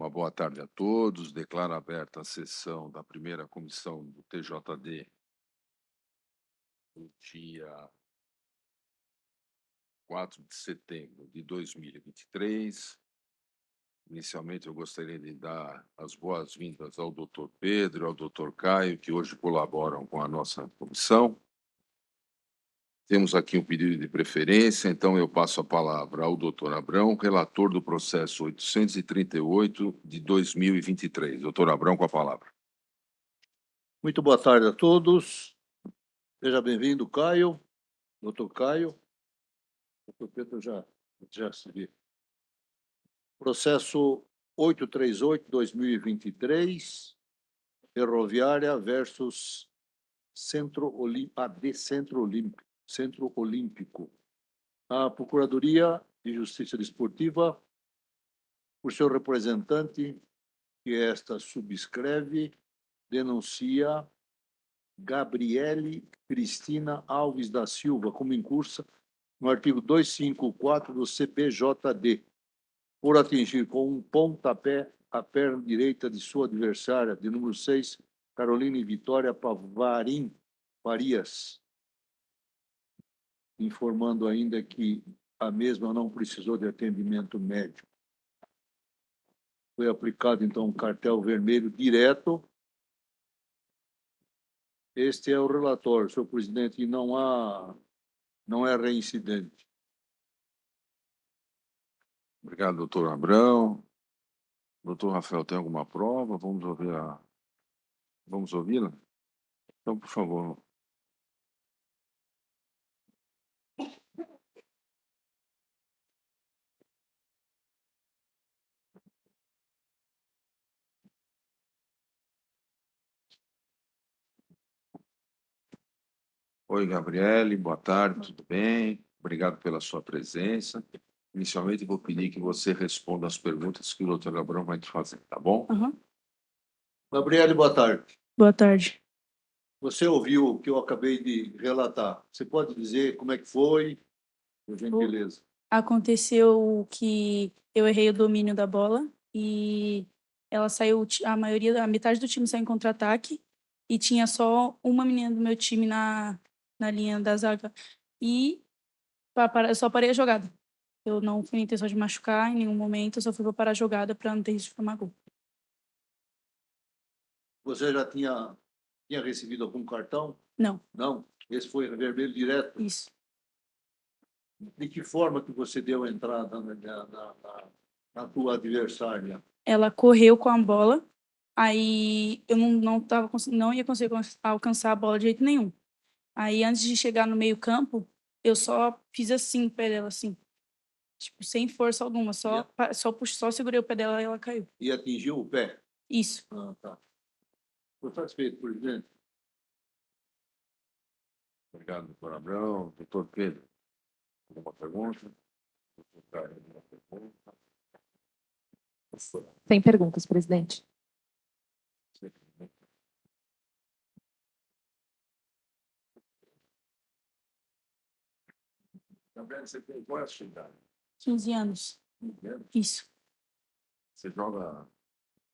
Uma boa tarde a todos. Declaro aberta a sessão da primeira comissão do TJD no dia 4 de setembro de 2023. Inicialmente, eu gostaria de dar as boas-vindas ao Dr. Pedro e ao Dr. Caio, que hoje colaboram com a nossa comissão. Temos aqui um pedido de preferência, então eu passo a palavra ao Dr. Abrão, relator do processo 838 de 2023. Dr. Abrão, com a palavra. Muito boa tarde a todos. Seja bem-vindo, Caio, doutor Caio. Doutor Pedro já se viu. Processo 838-2023, Ferroviária versus AD Centro Olímpico. A Procuradoria de Justiça Desportiva, por seu representante, que esta subscreve, denuncia Gabriele Cristina Alves da Silva como incursa no artigo 254 do CPJD, por atingir com um pontapé a perna direita de sua adversária, de número 6, Caroline Vitória Pavarim Farias, informando ainda que a mesma não precisou de atendimento médico. Foi aplicado, então, um cartel vermelho direto. Este é o relatório, senhor presidente, e não é reincidente. Obrigado, doutor Abrão. Doutor Rafael, tem alguma prova? Vamos ouvi-la? Então, por favor. Oi, Gabriele, boa tarde, tudo bem? Obrigado pela sua presença. Inicialmente, vou pedir que você responda as perguntas que o doutor Abrão vai te fazer, tá bom? Gabriele, boa tarde. Boa tarde. Você ouviu o que eu acabei de relatar. Você pode dizer como é que foi, por gentileza? Aconteceu que eu errei o domínio da bola e ela saiu, a metade do time saiu em contra-ataque e tinha só uma menina do meu time na linha da zaga. E eu só parei a jogada. Eu não fui intenção de machucar em nenhum momento, eu só fui para parar a jogada para não ter risco de tomar gol. Você já tinha recebido algum cartão? Não, Não? Esse foi vermelho direto? isso. De que forma que você deu a entrada na tua adversária? Ela correu com a bola, aí eu não ia conseguir alcançar a bola de jeito nenhum. Aí, antes de chegar no meio-campo, eu só fiz assim o pé dela, assim. Tipo, sem força alguma. Só segurei o pé dela e ela caiu. E atingiu o pé? Isso. Ah, tá. Foi satisfeito, presidente? Obrigado, doutor Abrão. Doutor Pedro, alguma pergunta? Doutor Caio, alguma pergunta? Sem perguntas, presidente. Gabriel, você tem qual é a sua idade? 15 anos. Isso. Você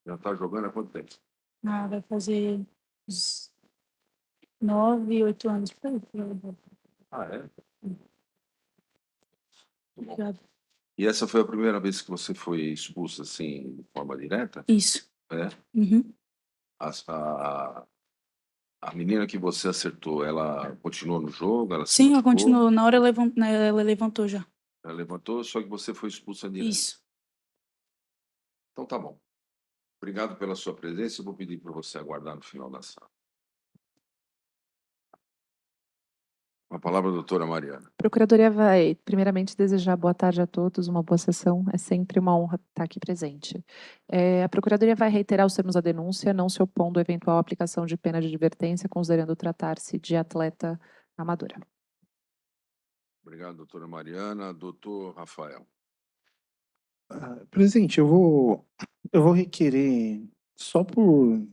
já está jogando há quanto tempo? Vai fazer uns 9, 8 anos. Por aí. Ah, é? Obrigada. E essa foi a primeira vez que você foi expulsa, assim, de forma direta? Isso. É? Uhum. A menina que você acertou, ela continuou no jogo? Ela se Sim, ela machucou? continuou. Na hora ela levantou já. Ela levantou, só que você foi expulsa direto. Isso. Então tá bom. Obrigado pela sua presença. Eu vou pedir para você aguardar no final da sala. Com a palavra, a doutora Mariana. A Procuradoria vai, primeiramente, desejar boa tarde a todos, uma boa sessão. É sempre uma honra estar aqui presente. A Procuradoria vai reiterar os termos da denúncia, não se opondo à eventual aplicação de pena de advertência, considerando tratar-se de atleta amadora. Obrigado, doutora Mariana. Doutor Rafael. Presidente, eu vou requerer, só por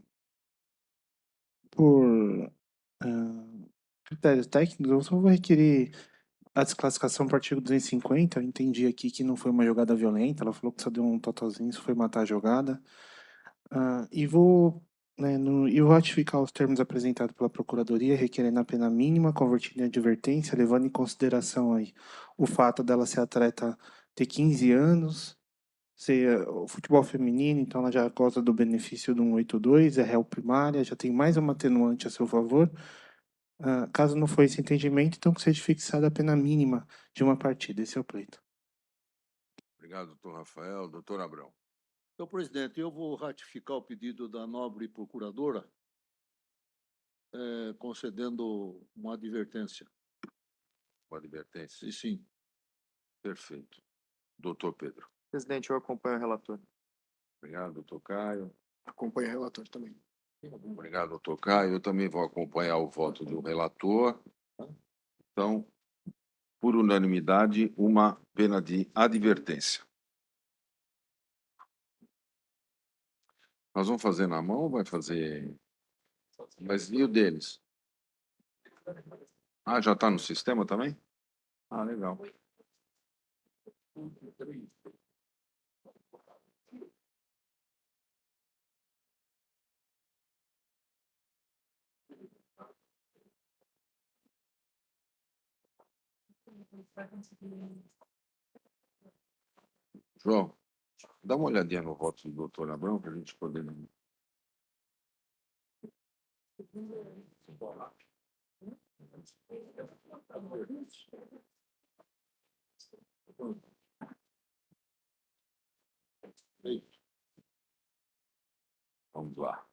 critérios técnicos, eu só vou requerer a desclassificação para o artigo 250, eu entendi aqui que não foi uma jogada violenta, ela falou que só deu um totozinho, isso foi matar a jogada. E vou, né, e vou ratificar os termos apresentados pela Procuradoria, requerendo a pena mínima, convertida em advertência, levando em consideração aí o fato dela ser atleta ter 15 anos, ser o futebol feminino, então ela já goza do benefício do 182, é réu primária, já tem mais uma atenuante a seu favor. Caso não for esse entendimento, então que seja fixada a pena mínima de uma partida. Esse é o pleito. Obrigado, doutor Rafael. Doutor Abrão. Senhor presidente, eu vou ratificar o pedido da nobre procuradora, concedendo uma advertência. Com advertência. E sim, Perfeito. Doutor Pedro. Presidente, eu acompanho o relator. Obrigado, doutor Caio. Acompanho o relator também. Obrigado, doutor Caio. Eu também vou acompanhar o voto do relator. Então, por unanimidade, uma pena de advertência. Nós vamos fazer na mão ou vai fazer... Mas e o deles? Já está no sistema também? Legal. João, dá uma olhadinha no voto do doutor Abrão para a gente poder... Vamos lá.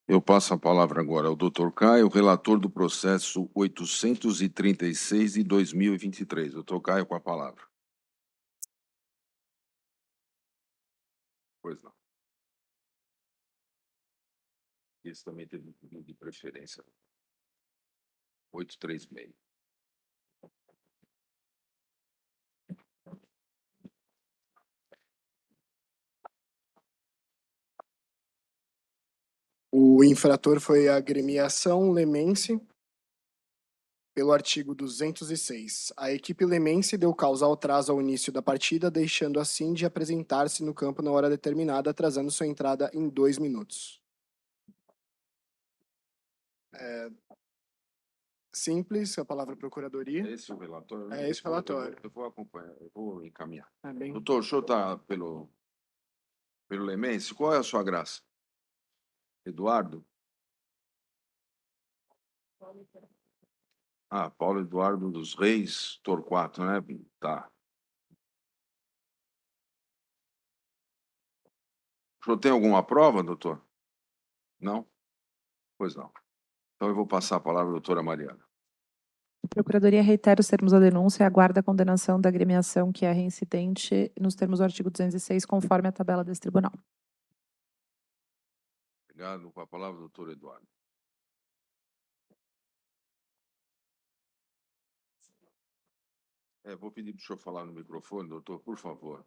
Eu passo a palavra agora ao doutor Caio, relator do processo 836 de 2023. Doutor Caio, com a palavra. Pois não. Esse também teve um pedido de preferência. 836. O infrator foi a agremiação Lemense, pelo artigo 206. A equipe Lemense deu causa ao atraso ao início da partida, deixando assim de apresentar-se no campo na hora determinada, atrasando sua entrada em 2 minutos. Simples, a palavra procuradoria. Esse é o relator? É esse o relatório. Eu vou acompanhar, eu vou encaminhar. Bem... Doutor, o senhor está pelo Lemense? Qual é a sua graça? Eduardo? Paulo Eduardo dos Reis Torquato, né? Tá. O senhor tem alguma prova, doutor? Não? Pois não. Então eu vou passar a palavra à doutora Mariana. A Procuradoria reitera os termos da denúncia e aguarda a condenação da agremiação que é reincidente nos termos do artigo 206, conforme a tabela desse tribunal. Obrigado. Com a palavra, doutor Eduardo. Vou pedir para o senhor falar no microfone, doutor, por favor.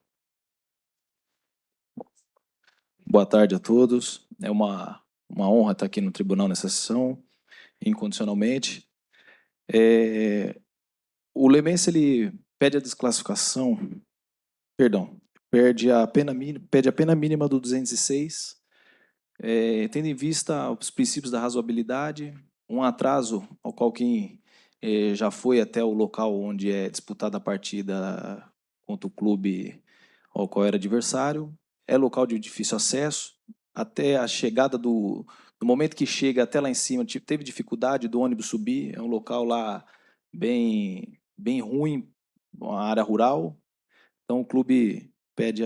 Boa tarde a todos. É uma honra estar aqui no tribunal nessa sessão, incondicionalmente. O Lemense, ele pede a desclassificação, perdão, pede a pena mínima do 206, tendo em vista os princípios da razoabilidade, um atraso ao qual quem já foi até o local onde é disputada a partida contra o clube ao qual era adversário, é local de difícil acesso, até a chegada do momento que chega até lá em cima, teve dificuldade do ônibus subir, é um local lá bem ruim, uma área rural, então o clube pede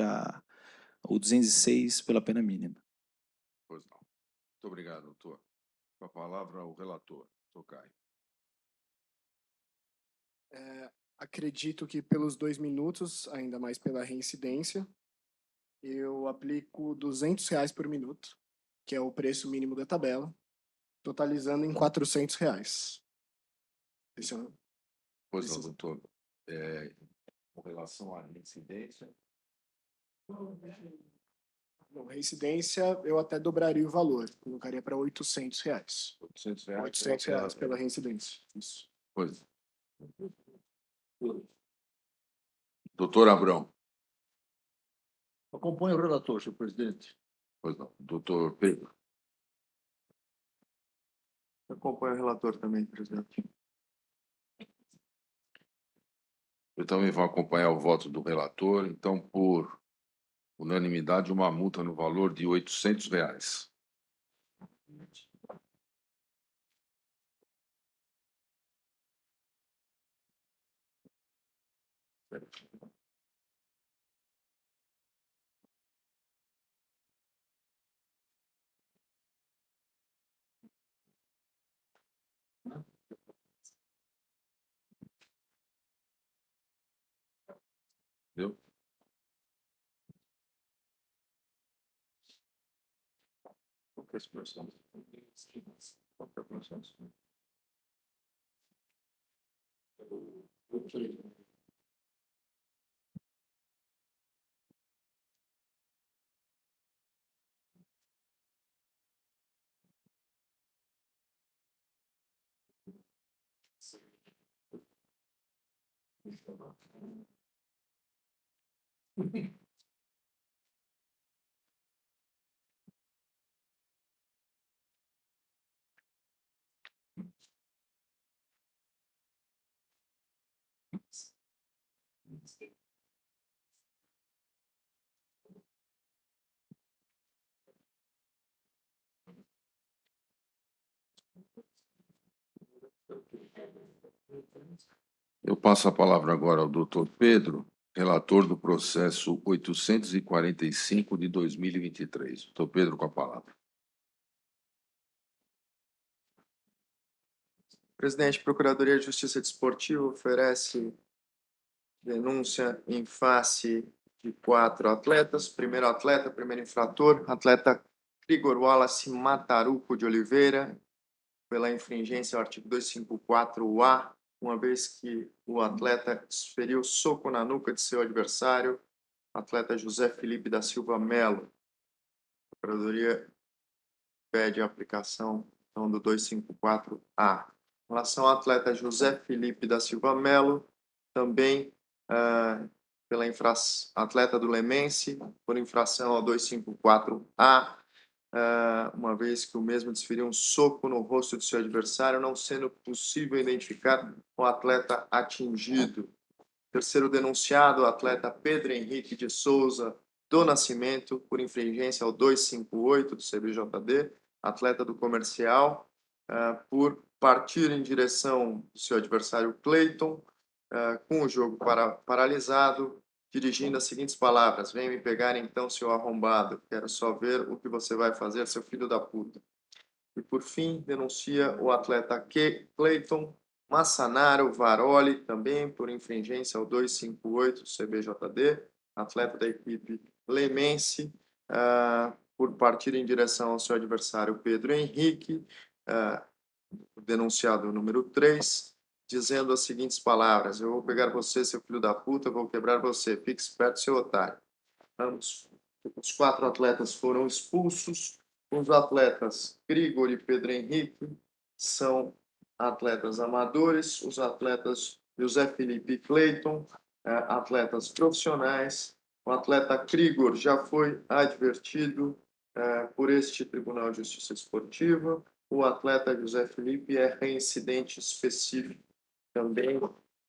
o 206 pela pena mínima. Pois não. Muito obrigado, doutor. Com a palavra, o relator, doutor Caio. Acredito que pelos 2 minutos, ainda mais pela reincidência, eu aplico R$ 200 por minuto, que é o preço mínimo da tabela, totalizando em R$ 400. Esse é o- Pois não, Precisa. doutor. Com relação à incidência, Bom, reincidência, eu até dobraria o valor, colocaria para R$ 800. R$ 800. R$ 800 pela reincidência. Isso. Pois. Doutor Abrão. Acompanho o relator, senhor presidente. Pois não. Doutor Pedro. Acompanho o relator também, presidente. Eu também vou acompanhar o voto do relator. Então, por unanimidade, uma multa no valor de R$ 800. Entendeu? Qualquer expressão. Qualquer processo. Eu passo a palavra agora ao doutor Pedro, relator do processo 845 de 2023. Doutor Pedro, com a palavra. Presidente, Procuradoria de Justiça Desportiva oferece denúncia em face de 4 atletas. Primeiro atleta, primeiro infrator, atleta Grigor Wallace Mataruco de Oliveira, pela infringência ao artigo 254-A, uma vez que o atleta desferiu soco na nuca de seu adversário, atleta José Felipe da Silva Melo. A Procuradoria pede a aplicação então, do 254-A. Em relação ao atleta José Felipe da Silva Melo, também pela atleta do Lemense, por infração ao 254-A, uma vez que o mesmo desferiu um soco no rosto de seu adversário, não sendo possível identificar o atleta atingido. Terceiro denunciado, o atleta Pedro Henrique de Souza do Nascimento, por infringência ao 258 do CBJD, atleta do Comercial, por partir em direção do seu adversário Clayton, com o jogo paralisado, dirigindo as seguintes palavras: vem me pegar então, seu arrombado, quero só ver o que você vai fazer, seu filho da puta. E por fim, denuncia o atleta Clayton Massanaro Varoli, também por infringência ao 258 CBJD, atleta da equipe Lemense, por partir em direção ao seu adversário Pedro Henrique, denunciado número 3, dizendo as seguintes palavras: eu vou pegar você, seu filho da puta, vou quebrar você, fique esperto, seu otário. Os 4 atletas foram expulsos. Os atletas Grigor e Pedro Henrique são atletas amadores. Os atletas José Felipe e Clayton, atletas profissionais. O atleta Grigor já foi advertido por este Tribunal de Justiça Desportiva. O atleta José Felipe é reincidente específico também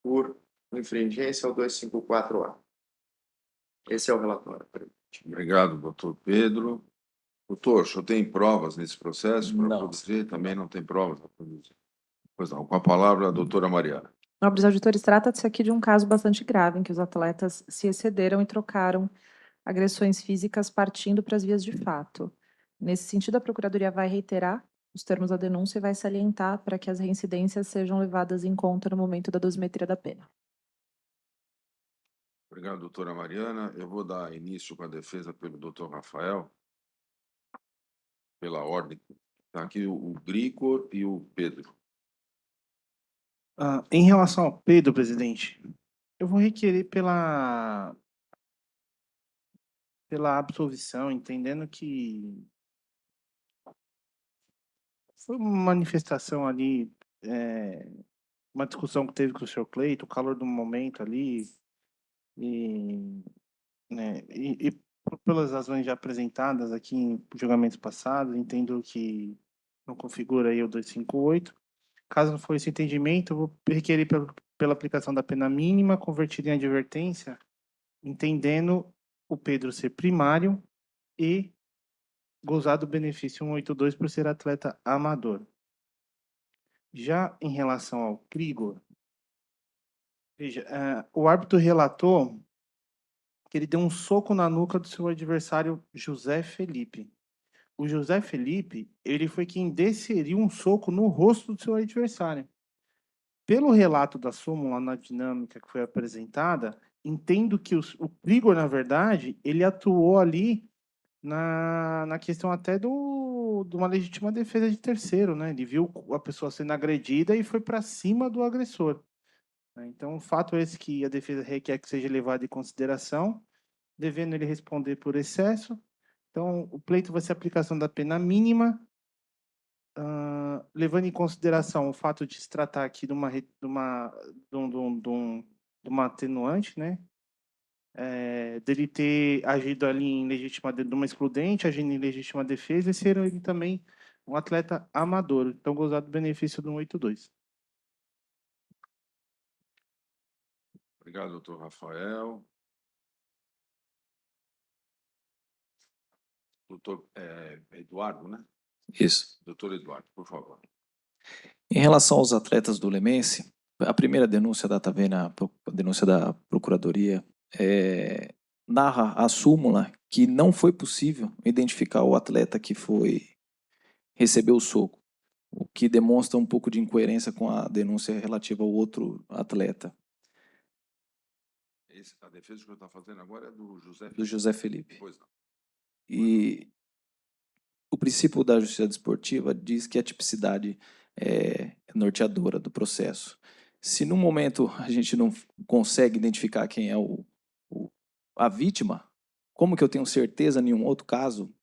por infringência ao 254A. Esse é o relatório. Obrigado, doutor Pedro. Doutor, o senhor tem provas nesse processo para Não. produzir? Também não tem provas para produzir. Pois não. Com a palavra, a doutora Mariana. Nobres auditores, trata-se aqui de um caso bastante grave, em que os atletas se excederam e trocaram agressões físicas partindo para as vias de fato. Nesse sentido, a Procuradoria vai reiterar os termos da denúncia e vai salientar para que as reincidências sejam levadas em conta no momento da dosimetria da pena. Obrigado, doutora Mariana. Eu vou dar início com a defesa pelo doutor Rafael, pela ordem. Está aqui o Grigor e o Pedro. Em relação ao Pedro, presidente, eu vou requerer pela absolvição, entendendo que foi uma manifestação ali, uma discussão que teve com o senhor Cleiton, o calor do momento ali, e, né, e pelas razões já apresentadas aqui em julgamentos passados, entendo que não configura aí o 258. Caso não for esse entendimento, eu vou requerer pela aplicação da pena mínima convertida em advertência, entendendo o Pedro ser primário e gozar do benefício 182 por ser atleta amador. Já em relação ao Grigor, veja, o árbitro relatou que ele deu um soco na nuca do seu adversário José Felipe. O José Felipe, ele foi quem desferiu um soco no rosto do seu adversário. Pelo relato da súmula na dinâmica que foi apresentada, entendo que o Grigor, na verdade, ele atuou ali na questão até de uma legítima defesa de terceiro, né? Ele viu a pessoa sendo agredida e foi para cima do agressor. Então, o fato é esse que a defesa requer que seja levado em consideração, devendo ele responder por excesso. Então, o pleito vai ser a aplicação da pena mínima, levando em consideração o fato de se tratar aqui de uma atenuante, né? Dele ter agido ali em legítima de uma excludente, agindo em legítima defesa e ser ele também um atleta amador. Então, gozar do benefício do 182. Obrigado, doutor Rafael. Doutor Eduardo, né? Isso. Doutor Eduardo, por favor. Em relação aos atletas do Lemense, a primeira denúncia da Tavena, a denúncia da Procuradoria, narra a súmula que não foi possível identificar o atleta que recebeu o soco, o que demonstra um pouco de incoerência com a denúncia relativa ao outro atleta, A defesa que o senhor está fazendo agora é do José do Felipe. José Felipe. Pois não. E o princípio da justiça desportiva diz que a tipicidade é norteadora do processo. Se no momento a gente não consegue identificar quem é a vítima, como que eu tenho certeza em nenhum outro caso,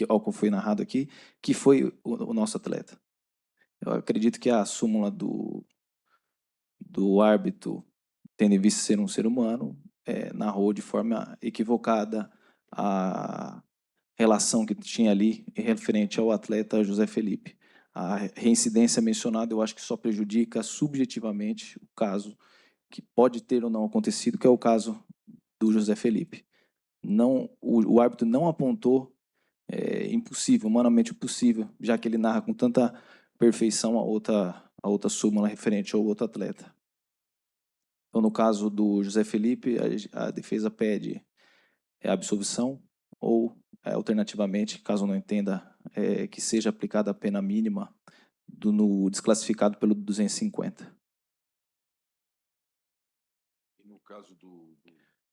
ao que foi narrado aqui, que foi o nosso atleta? Eu acredito que a súmula do árbitro, tendo em vista ser um ser humano, narrou de forma equivocada a relação que tinha ali referente ao atleta José Felipe. A reincidência mencionada, eu acho que só prejudica subjetivamente o caso que pode ter ou não acontecido, que é o caso do José Felipe. Não, o árbitro não apontou impossível, humanamente impossível, já que ele narra com tanta perfeição a outra súmula referente ao outro atleta. Então, no caso do José Felipe, a defesa pede a absolvição ou, alternativamente, caso não entenda, que seja aplicada a pena mínima no desclassificado pelo 250. E no caso do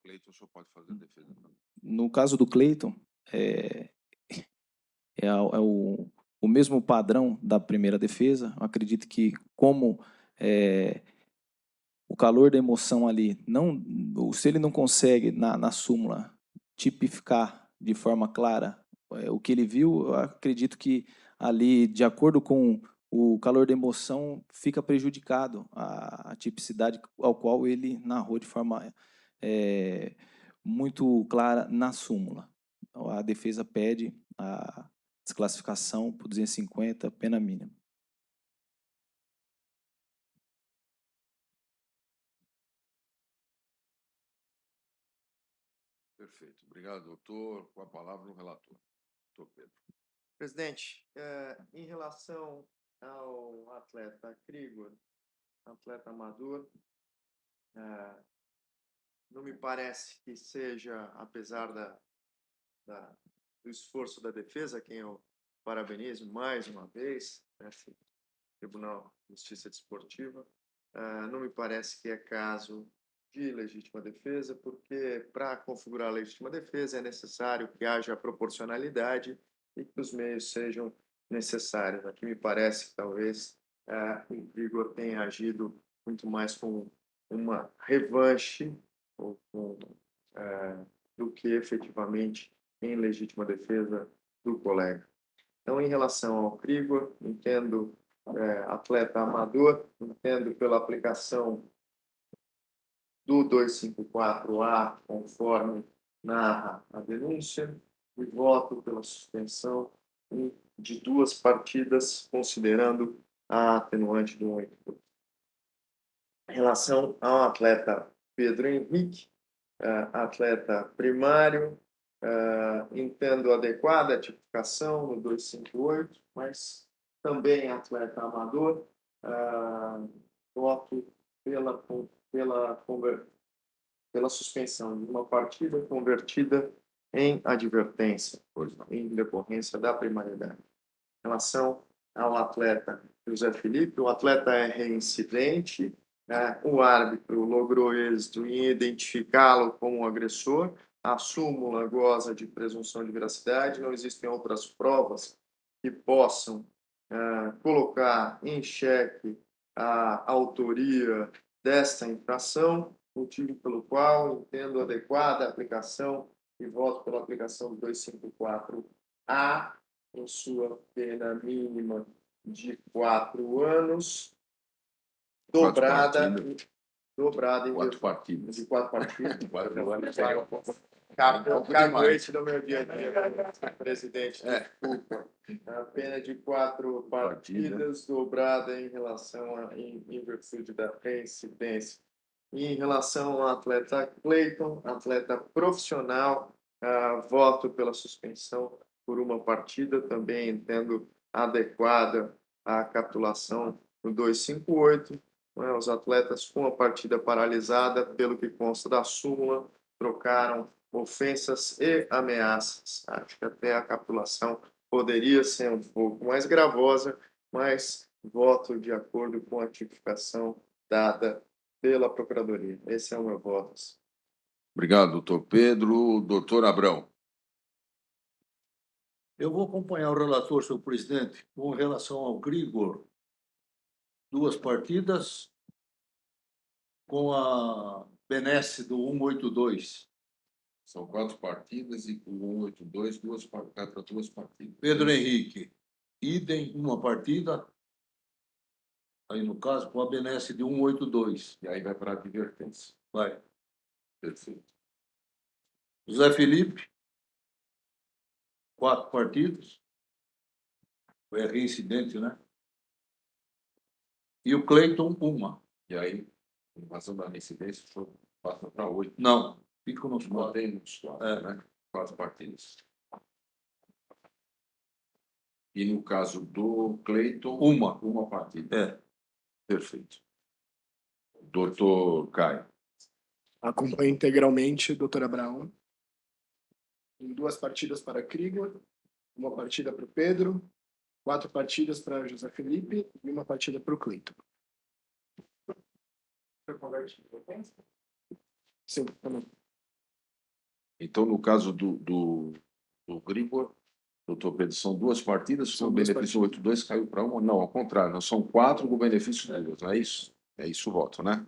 Cleiton, o senhor pode fazer a defesa também. No caso do Cleiton, o mesmo padrão da primeira defesa. Eu acredito que, como o calor da emoção ali, se ele não consegue, na súmula, tipificar de forma clara o que ele viu, eu acredito que ali, de acordo com o calor da emoção, fica prejudicado a tipicidade ao qual ele narrou de forma muito clara na súmula. Então, a defesa pede a desclassificação por 250, pena mínima. Perfeito. Obrigado, doutor. Com a palavra o relator. Doutor Pedro. Presidente, em relação ao atleta Krigor, atleta amador, não me parece que seja, apesar do esforço da defesa, quem eu parabenizo mais uma vez, esse Tribunal de Justiça Desportiva, não me parece que é caso de legítima defesa, porque para configurar a legítima defesa é necessário que haja proporcionalidade e que os meios sejam necessários. Aqui me parece que talvez o Igor tenha agido muito mais com uma revanche ou do que efetivamente em legítima defesa do colega. Então, em relação ao Krigor, entendo atleta amador, entendo pela aplicação do 254A, conforme narra a denúncia, e voto pela suspensão de 2 partidas, considerando a atenuante do 182. Em relação ao atleta Pedro Henrique, atleta primário, entendo adequada a tipificação no 258, mas também atleta amador, voto pela suspensão de uma partida convertida em advertência, em decorrência da primariedade. Em relação ao atleta José Felipe, o atleta é reincidente, o árbitro logrou êxito em identificá-lo como um agressor, a súmula goza de presunção de veracidade, não existem outras provas que possam colocar em xeque a autoria desta infração, motivo pelo qual entendo adequada a aplicação e voto pela aplicação do 254A em sua pena mínima de 4 anos, dobrada em 4 partidas. de 4 partidas. 4 anos. Eu caguete no meu dia a dia, presidente. Desculpa. A pena de 4 partidas dobrada em relação em virtude da reincidência. E em relação ao atleta Cleiton, atleta profissional, voto pela suspensão por 1 partida, também entendo adequada a capitulação no 258. Os atletas com a partida paralisada, pelo que consta da súmula, trocaram ofensas e ameaças. Acho que até a capitulação poderia ser um pouco mais gravosa, mas voto de acordo com a tipificação dada pela Procuradoria. Esse é o meu voto. Obrigado, doutor Pedro. Doutor Abrão. Eu vou acompanhar o relator, senhor presidente, com relação ao Krigor. 2 partidas com a benesse do 182. São 4 partidas e com 182, 2 partidas. Pedro Henrique, idem, 1 partida. Aí, no caso, com a benesse de 182. E aí vai para a advertência. Vai. Perfeito. José Felipe, 4 partidas. É reincidente, né? E o Cleiton, 1. E aí, em razão da reincidência, passa para 8. Não, fica nos 4. Mantém nos 4, né? 4 partidas. E no caso do Cleiton, uma partida. É. Perfeito. Doutor Caio. Acompanho integralmente, doutora Abraão. Em 2 partidas para Krigor, 1 partida para o Pedro, 4 partidas para José Felipe e 1 partida para o Cleiton. Sim, também. Então, no caso do Grigor, doutor Pedro, são 2 partidas, São com o 2 benefício 8-2 caiu para 1. Não, ao contrário, são 4 com benefício de 2, não é isso? É isso o voto, né?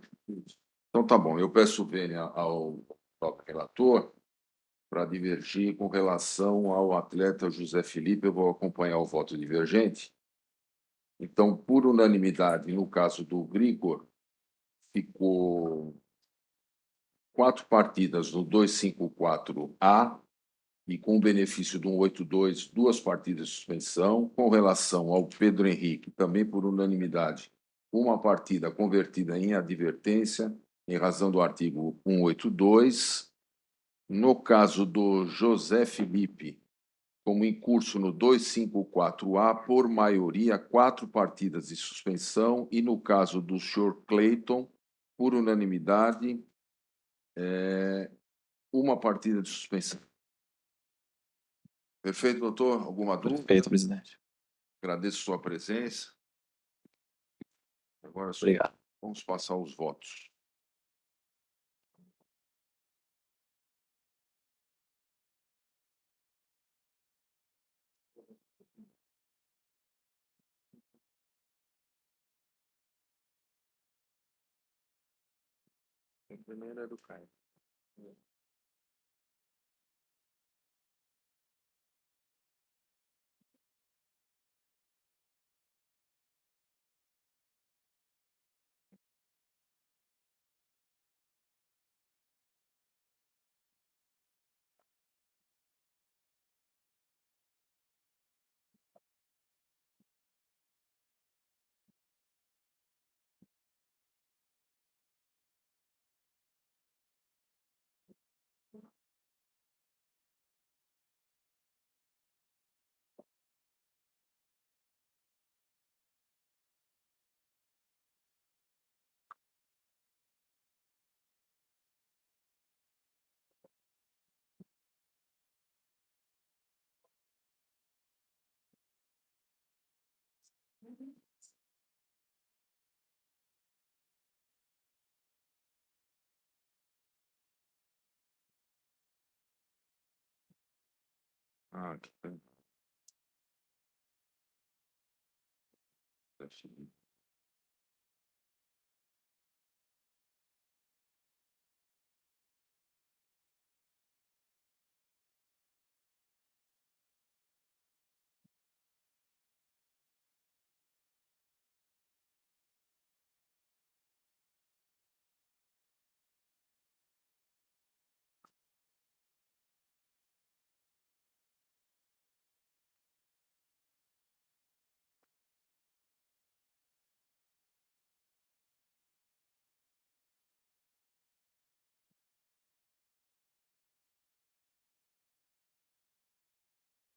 Então, tá bom. Eu peço vênia ao próprio relator para divergir com relação ao atleta José Felipe. Eu vou acompanhar o voto divergente. Então, por unanimidade, no caso do Grigor, ficou 4 partidas no 254A e com o benefício de um 8-2, 2 partidas de suspensão. Com relação ao Pedro Henrique, também por unanimidade, 1 partida convertida em advertência, em razão do artigo 182. No caso do José Felipe, como em curso no 254A, por maioria, 4 partidas de suspensão. E no caso do senhor Cleiton, por unanimidade, 1 partida de suspensão. Perfeito, doutor? Alguma dúvida? Perfeito, presidente. Agradeço sua presença. Agora sim, Obrigado. vamos passar os votos. O primeiro é do Caio. Que pena.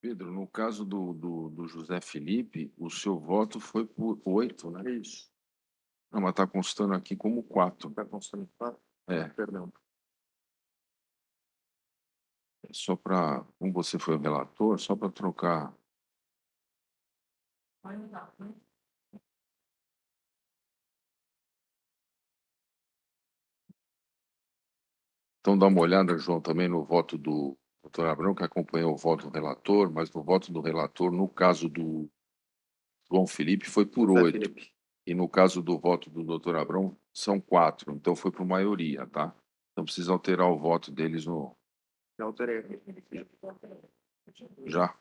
Pedro, no caso do José Felipe, o seu voto foi por 8, né? Isso. Não, mas está constando aqui como 4. Está constando 4? É. Perdão. Só para, como você foi o relator, só para trocar. Então dá uma olhada, João, também no voto do doutor Abrão, que acompanhou o voto do relator, mas no voto do relator, no caso do João Felipe, foi por José 8. Felipe. E no caso do voto do doutor Abrão, são 4. Então foi por maioria, tá? Então precisa alterar o voto deles no. Já alterei. Já?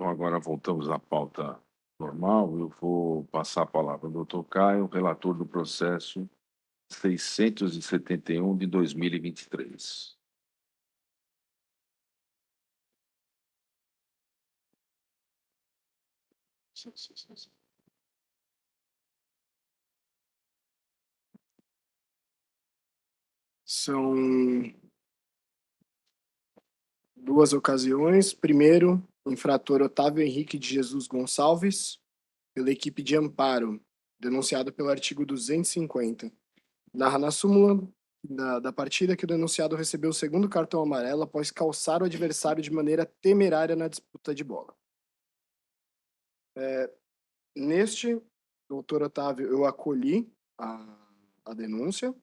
Então, agora voltamos à pauta normal. Eu vou passar a palavra ao doutor Caio, relator do processo 671 de 2023. São duas ocasiões. Primeiro, o infrator Otávio Henrique de Jesus Gonçalves, pela equipe de amparo, denunciado pelo artigo 250. Narra na súmula da partida que o denunciado recebeu o segundo cartão amarelo após calçar o adversário de maneira temerária na disputa de bola. Neste, doutor Otávio, eu acolhi a denúncia.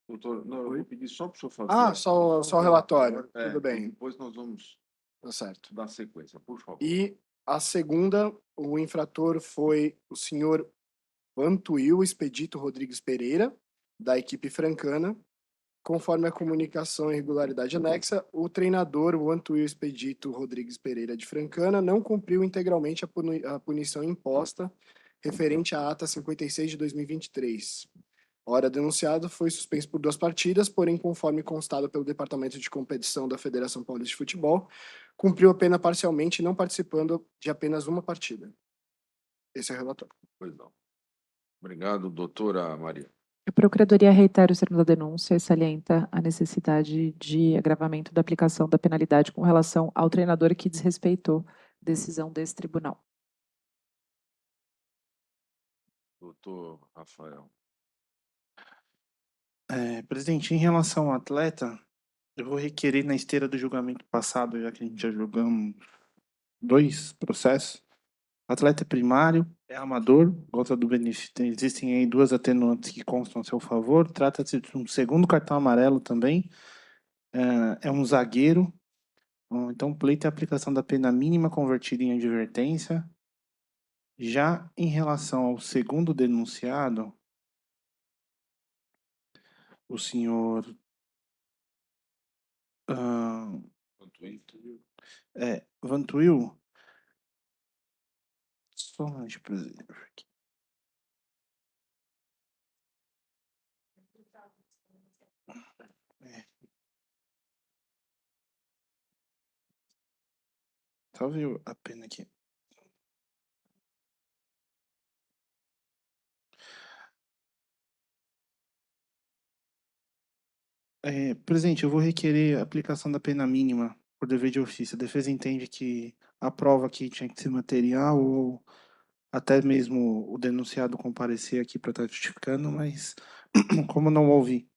Doutor, não, eu Oi? vou pedir só para o senhor fazer. Só o relatório. Tudo E bem, depois nós vamos tá certo. dar sequência, por favor. E a segunda, o infrator foi o senhor Vantuil Expedito Rodrigues Pereira, da equipe francana. Conforme a comunicação e regularidade anexa, o treinador, o Vantuil Expedito Rodrigues Pereira de Francana, não cumpriu integralmente a punição imposta referente à ata 56 de 2023. Ora, denunciado foi suspenso por 2 partidas, porém, conforme constado pelo Departamento de Competição da Federação Paulista de Futebol, cumpriu a pena parcialmente, não participando de apenas uma partida. Esse é o relatório. Pois não. Obrigado, doutora Maria. A Procuradoria reitera os termos da denúncia e salienta a necessidade de agravamento da aplicação da penalidade com relação ao treinador que desrespeitou decisão desse tribunal. Doutor Rafael. Presidente, em relação ao atleta, eu vou requerer na esteira do julgamento passado, já que a gente já julgamos 2 processos. Atleta primário, é amador, goza do benefício. Existem aí 2 atenuantes que constam a seu favor. Trata-se de um segundo cartão amarelo também. É um zagueiro. Então, pleito é a aplicação da pena mínima convertida em advertência. Já em relação ao segundo denunciado, o senhor Vantuil, só um instante, presidente. Só ver a pena aqui. Presidente, eu vou requerer a aplicação da pena mínima por dever de ofício. A defesa entende que a prova aqui tinha que ser material ou até mesmo o denunciado comparecer aqui para estar justificando, mas como não houve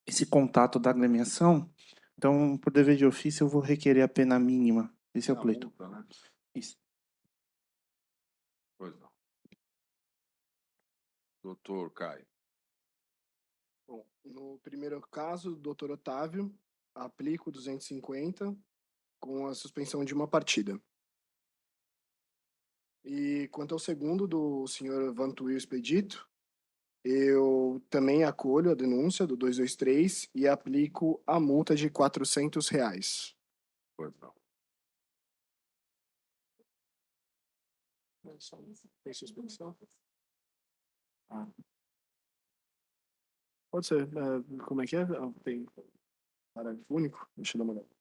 esse contato da agremiação, então, por dever de ofício, eu vou requerer a pena mínima. Esse é o A pleito. multa, né? Isso. Pois não. Doutor Caio. Bom, no primeiro caso, doutor Otávio, aplico 250 com a suspensão de uma partida. E quanto ao segundo, do senhor Vantuil Expedito, eu também acolho a denúncia do 223 e aplico a multa de R$ 400. Pois não. Tem suspensão? Pode ser. Como é que é? Tem parágrafo único? Deixa eu dar uma olhada.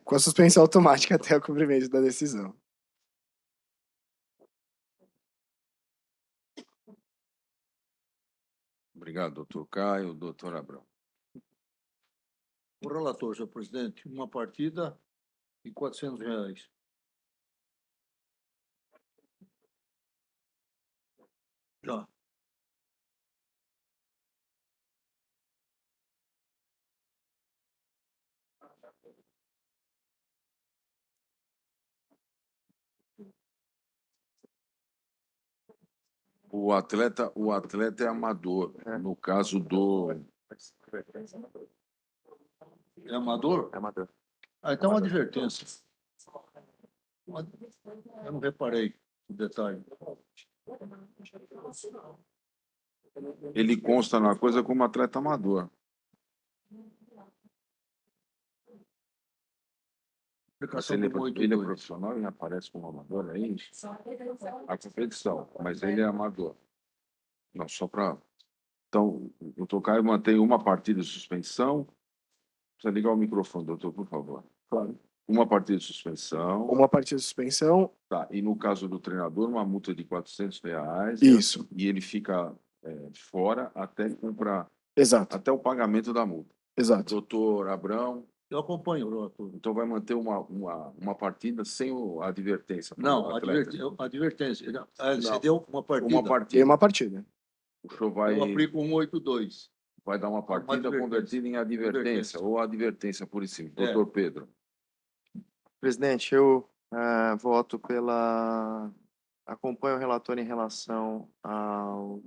Com a suspensão automática até o cumprimento da decisão. Obrigado, doutor Caio. Doutor Abrão. O relator, senhor presidente, uma partida e R$ 400. Já. O atleta é amador. No caso do... É amador? É amador. Então uma advertência. Eu não reparei o detalhe. Ele consta na coisa como atleta amador. Mas Aplicação ele, do ele é 182. profissional e aparece como amador, é isso? A competição, mas ele é amador. Não, só para... Então, o doutor Caio mantém uma partida de suspensão. Precisa ligar o microfone, doutor, por favor. Claro. Uma partida de suspensão. Uma partida de suspensão. Tá. E no caso do treinador, uma multa de R$ 400. Isso. E ele fica fora até comprar, Exato. até o pagamento da multa. Exato. Doutor Abrão, Eu acompanho, relator. então vai manter uma partida sem a advertência para o Não, atleta. advertência. Você Não. deu uma partida. Uma Dei partida. uma partida. O senhor vai, Eu aplico 182. vai dar uma partida advertência. convertida em advertência, Advertência. ou advertência por cima. É. Doutor Pedro. Presidente, eu voto pela... Acompanho o relator em relação ao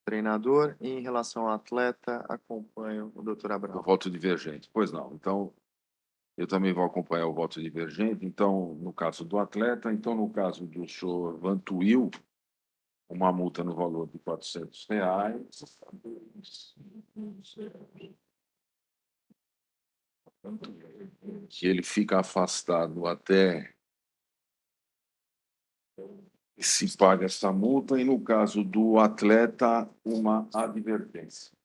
treinador e em relação ao atleta, acompanho o doutor O Abrão. voto divergente. Pois não. Então, eu também vou acompanhar o voto divergente. Então, no caso do atleta, então, no caso do senhor Vantuil, uma multa no valor de R$ 400. Que ele fica afastado até que se pague essa multa. E no caso do atleta, uma advertência.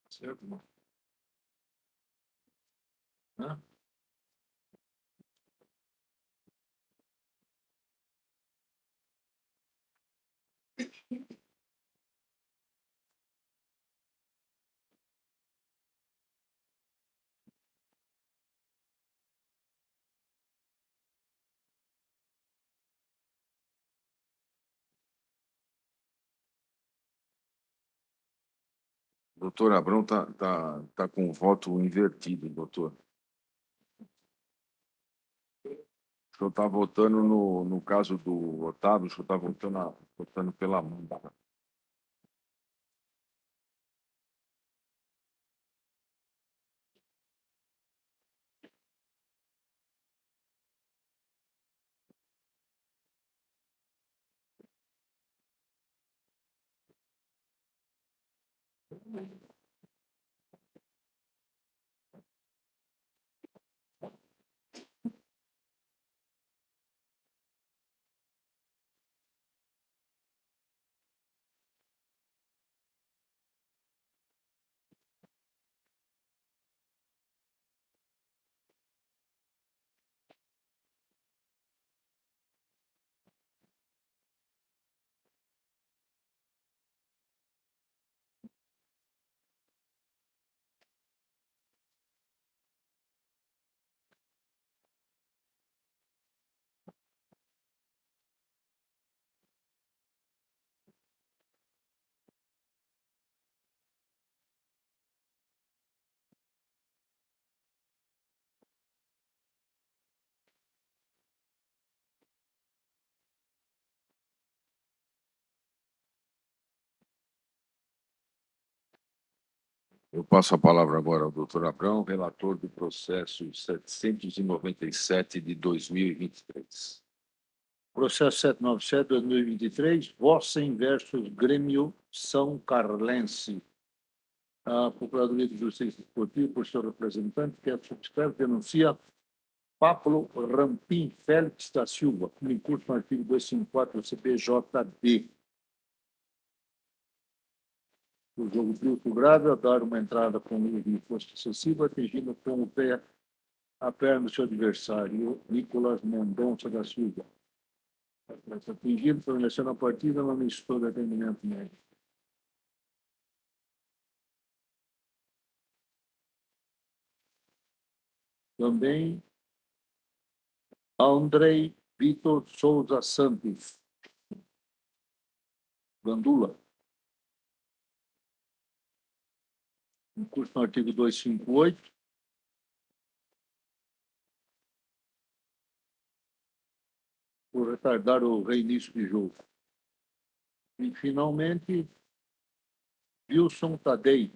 Certo? Hã? Doutor Abrão tá com o voto invertido, doutor. O senhor está votando no caso do Otávio, o senhor está votando pela multa. Eu passo a palavra agora ao doutor Abrão, relator do processo 797 de 2023. Processo 797/2023, Vossen versus Grêmio São Carlense. A Procuradoria de Justiça Esportiva, por seu representante, que é subscreve, denuncia Pablo Rampim Félix da Silva, como em curso no artigo 254 do CPJD. O jogo bruto grave, a dar uma entrada com o de força excessiva, atingindo com o pé a perna do seu adversário, Nicolas Mendonça da Silva. Atingido, permanecendo a partida, não necessitou de atendimento médico. Também Andrei Vitor Souza Santos, Gandula. Em curso no artigo 258. Por retardar o reinício de jogo. E, finalmente, Wilson Tadei,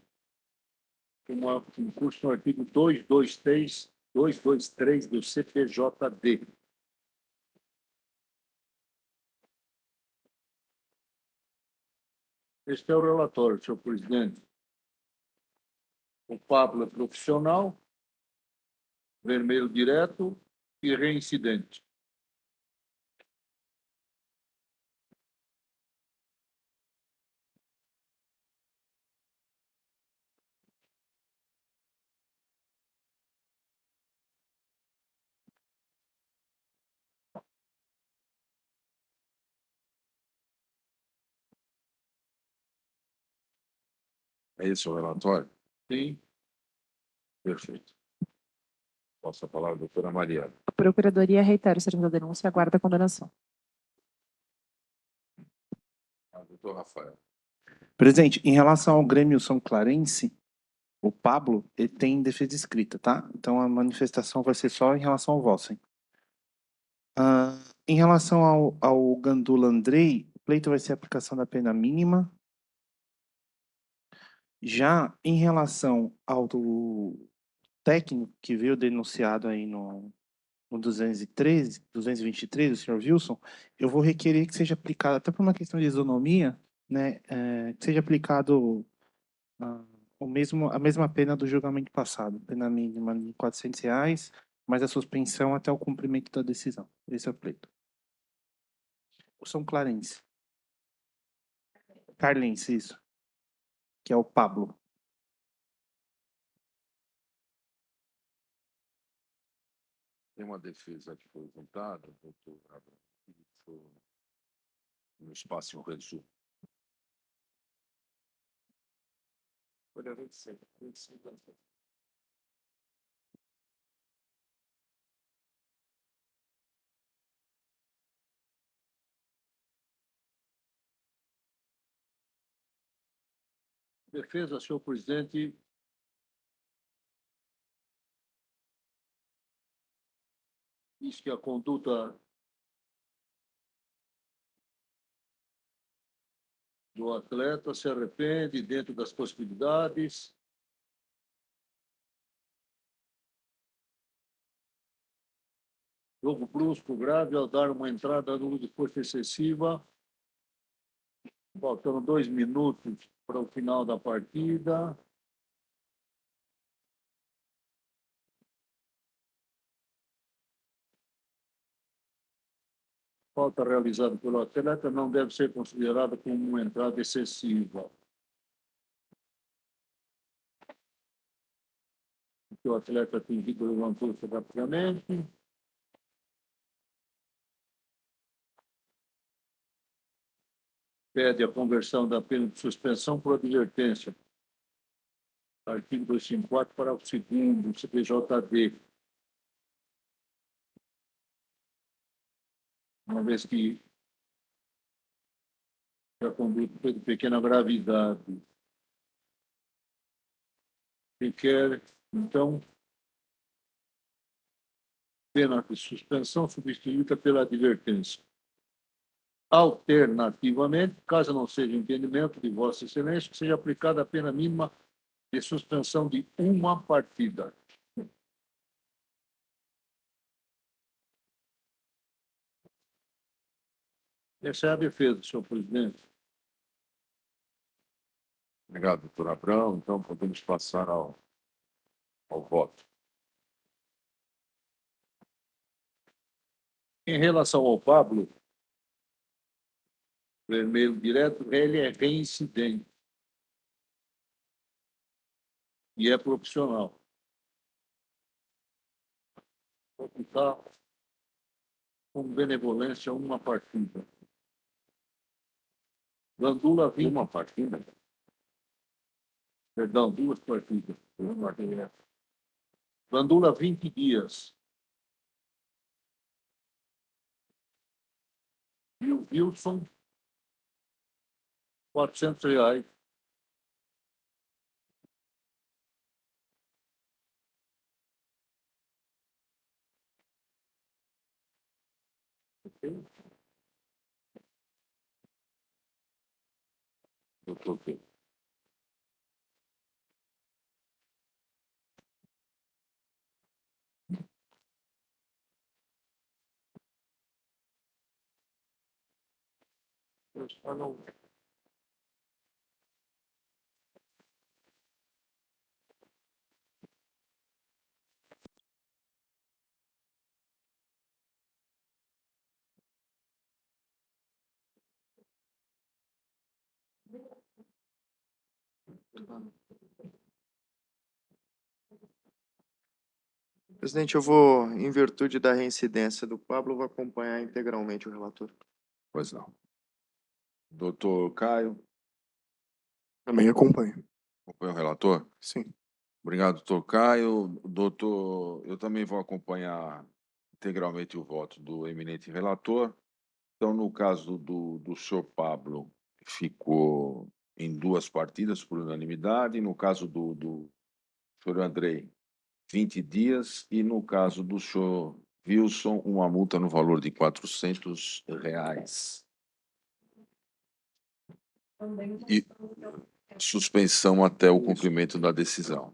em curso no artigo 223 do CPJD. Este é o relatório, senhor presidente. O Pablo é profissional, vermelho direto e reincidente. É esse o relatório? Sim. Perfeito. Passo a palavra à doutora Mariana. A Procuradoria reitera os termos da denúncia e aguarda a condenação. Doutor Rafael. Presidente, em relação ao Grêmio São Clarense, o Pablo, ele tem defesa escrita, tá? Então a manifestação vai ser só em relação ao Vossen. Em relação ao Gandula Andrei, o pleito vai ser a aplicação da pena mínima. Já em relação ao técnico que veio denunciado aí no 223, o senhor Wilson, eu vou requerer que seja aplicado, até por uma questão de isonomia, né, que seja aplicado a mesma pena do julgamento passado, pena mínima de R$ 400, mais a suspensão até o cumprimento da decisão. Esse é o pleito. O São Clarense. Carlense, isso. Que é o Pablo. Tem uma defesa que foi juntada, doutor Abrão, no espaço em resumo. Folha 25. Defesa, senhor presidente. Diz que a conduta do atleta se arrepende dentro das possibilidades. Jogo brusco, grave, ao dar uma entrada no de força excessiva, Faltando 2 minutos para o final da partida. Falta realizada pelo atleta não deve ser considerada como uma entrada excessiva. Porque o atleta atingido levantou-se rapidamente. Pede a conversão da pena de suspensão por advertência. Artigo 254, parágrafo 2º, CPJD. Uma vez que a conduta foi de pequena gravidade. Requer, então, pena de suspensão substituída pela advertência. Alternativamente, caso não seja entendimento de Vossa Excelência, seja aplicada a pena mínima de suspensão de uma partida. Essa é a defesa, senhor presidente. Obrigado, doutor Abrão. Então, podemos passar ao voto. Em relação ao Pablo, vermelho direto, ele é reincidente e é profissional. Vou aplicar com benevolência uma partida. Gandula 20. Uma partida? Perdão, 2 partidas. Gandula 20 dias. E o Wilson, R$ 400. Doutor Pedro. Eu só não... Presidente, eu vou, em virtude da reincidência do Pablo, vou acompanhar integralmente o relator. Pois não. Doutor Caio, Também acompanho. acompanha o relator? Sim. Obrigado, doutor Caio. Doutor, eu também vou acompanhar integralmente o voto do eminente relator. Então, no caso do senhor Pablo, ficou em 2 partidas por unanimidade. No caso do senhor Andrei, 20 dias. E no caso do senhor Wilson, uma multa no valor de R$ 400. E suspensão até o cumprimento da decisão.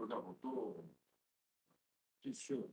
Já votou? Isso.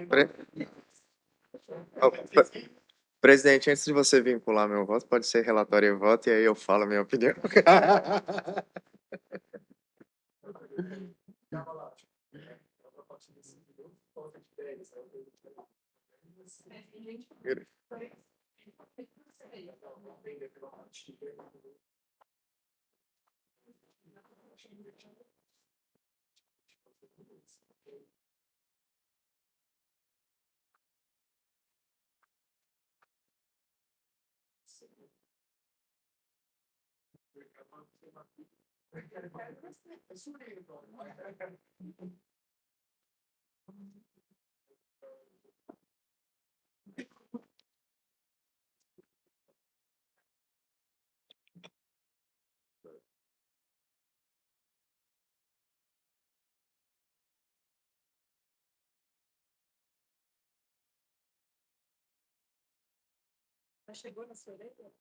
Pre- Ó, Presidente, antes de você vincular meu voto, pode ser relatório e voto, e aí eu falo a minha opinião. Chegou na sua orelha?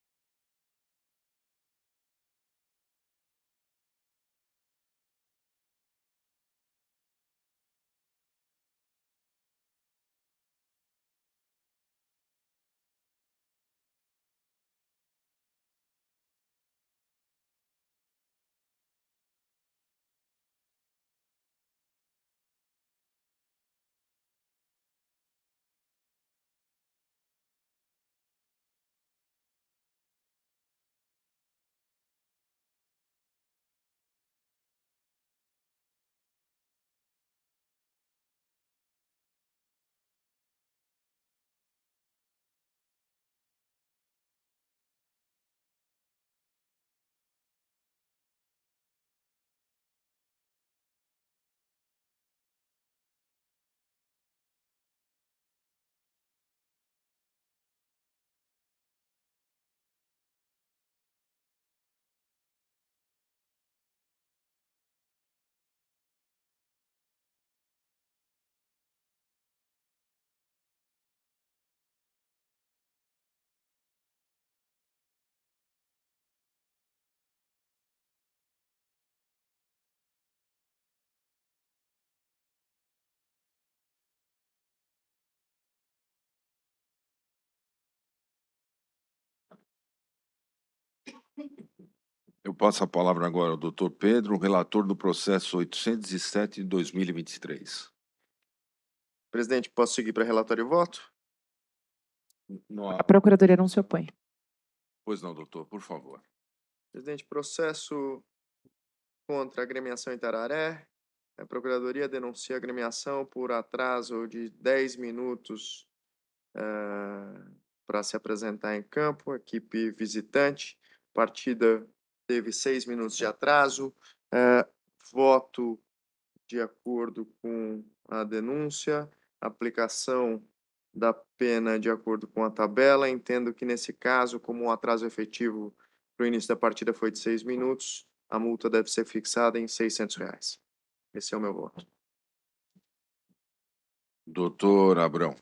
Eu passo a palavra agora ao doutor Pedro, relator do processo 807 de 2023. Presidente, posso seguir para relatório e voto? Não A há... Procuradoria não se opõe. Pois não, doutor, por favor. Presidente, processo contra a agremiação Itararé. A Procuradoria denuncia a agremiação por atraso de 10 minutos para se apresentar em campo. Equipe visitante. Partida teve 6 minutos de atraso. Voto de acordo com a denúncia. Aplicação da pena de acordo com a tabela. Entendo que, nesse caso, como o atraso efetivo para o início da partida foi de 6 minutos, a multa deve ser fixada em R$ 600. Esse é o meu voto. Doutor Abrão,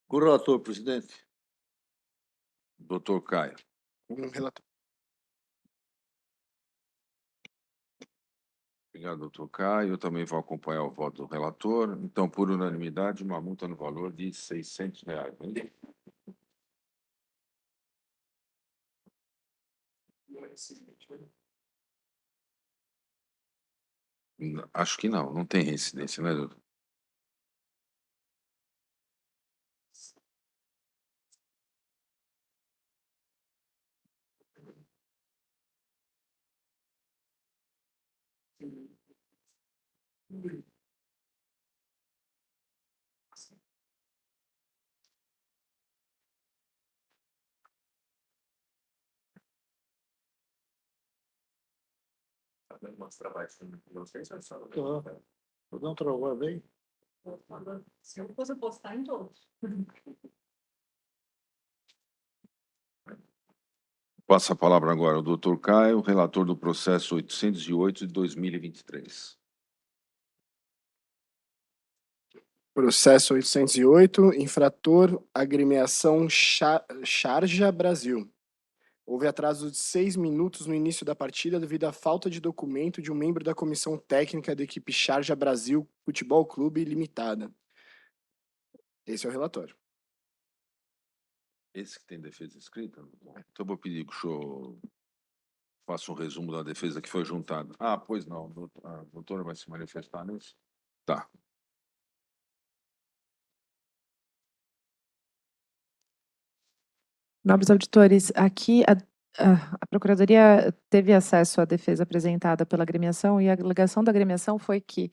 Com o relator, presidente. doutor Caio, Relator. obrigado, doutor Caio. Eu também vou acompanhar o voto do relator. Então, por unanimidade, uma multa no valor de R$ 600. Né? Acho que não, não tem reincidência, né, doutor? Vou dar um trabalho aí. Se eu fosse postar em todos. Passo a palavra agora ao doutor Caio, relator do processo 808 de 2023. Processo 808, infrator, agremiação Sharjah Brasil. Houve atraso de 6 minutos no início da partida devido à falta de documento de um membro da comissão técnica da equipe Sharjah Brasil Futebol Clube Limitada. Esse é o relatório. Esse que tem defesa escrita? Então eu vou pedir que o senhor faça um resumo da defesa que foi juntada. Ah, pois não. A doutora vai se manifestar nisso? Tá. Nobres auditores, aqui a Procuradoria teve acesso à defesa apresentada pela agremiação e a alegação da agremiação foi que,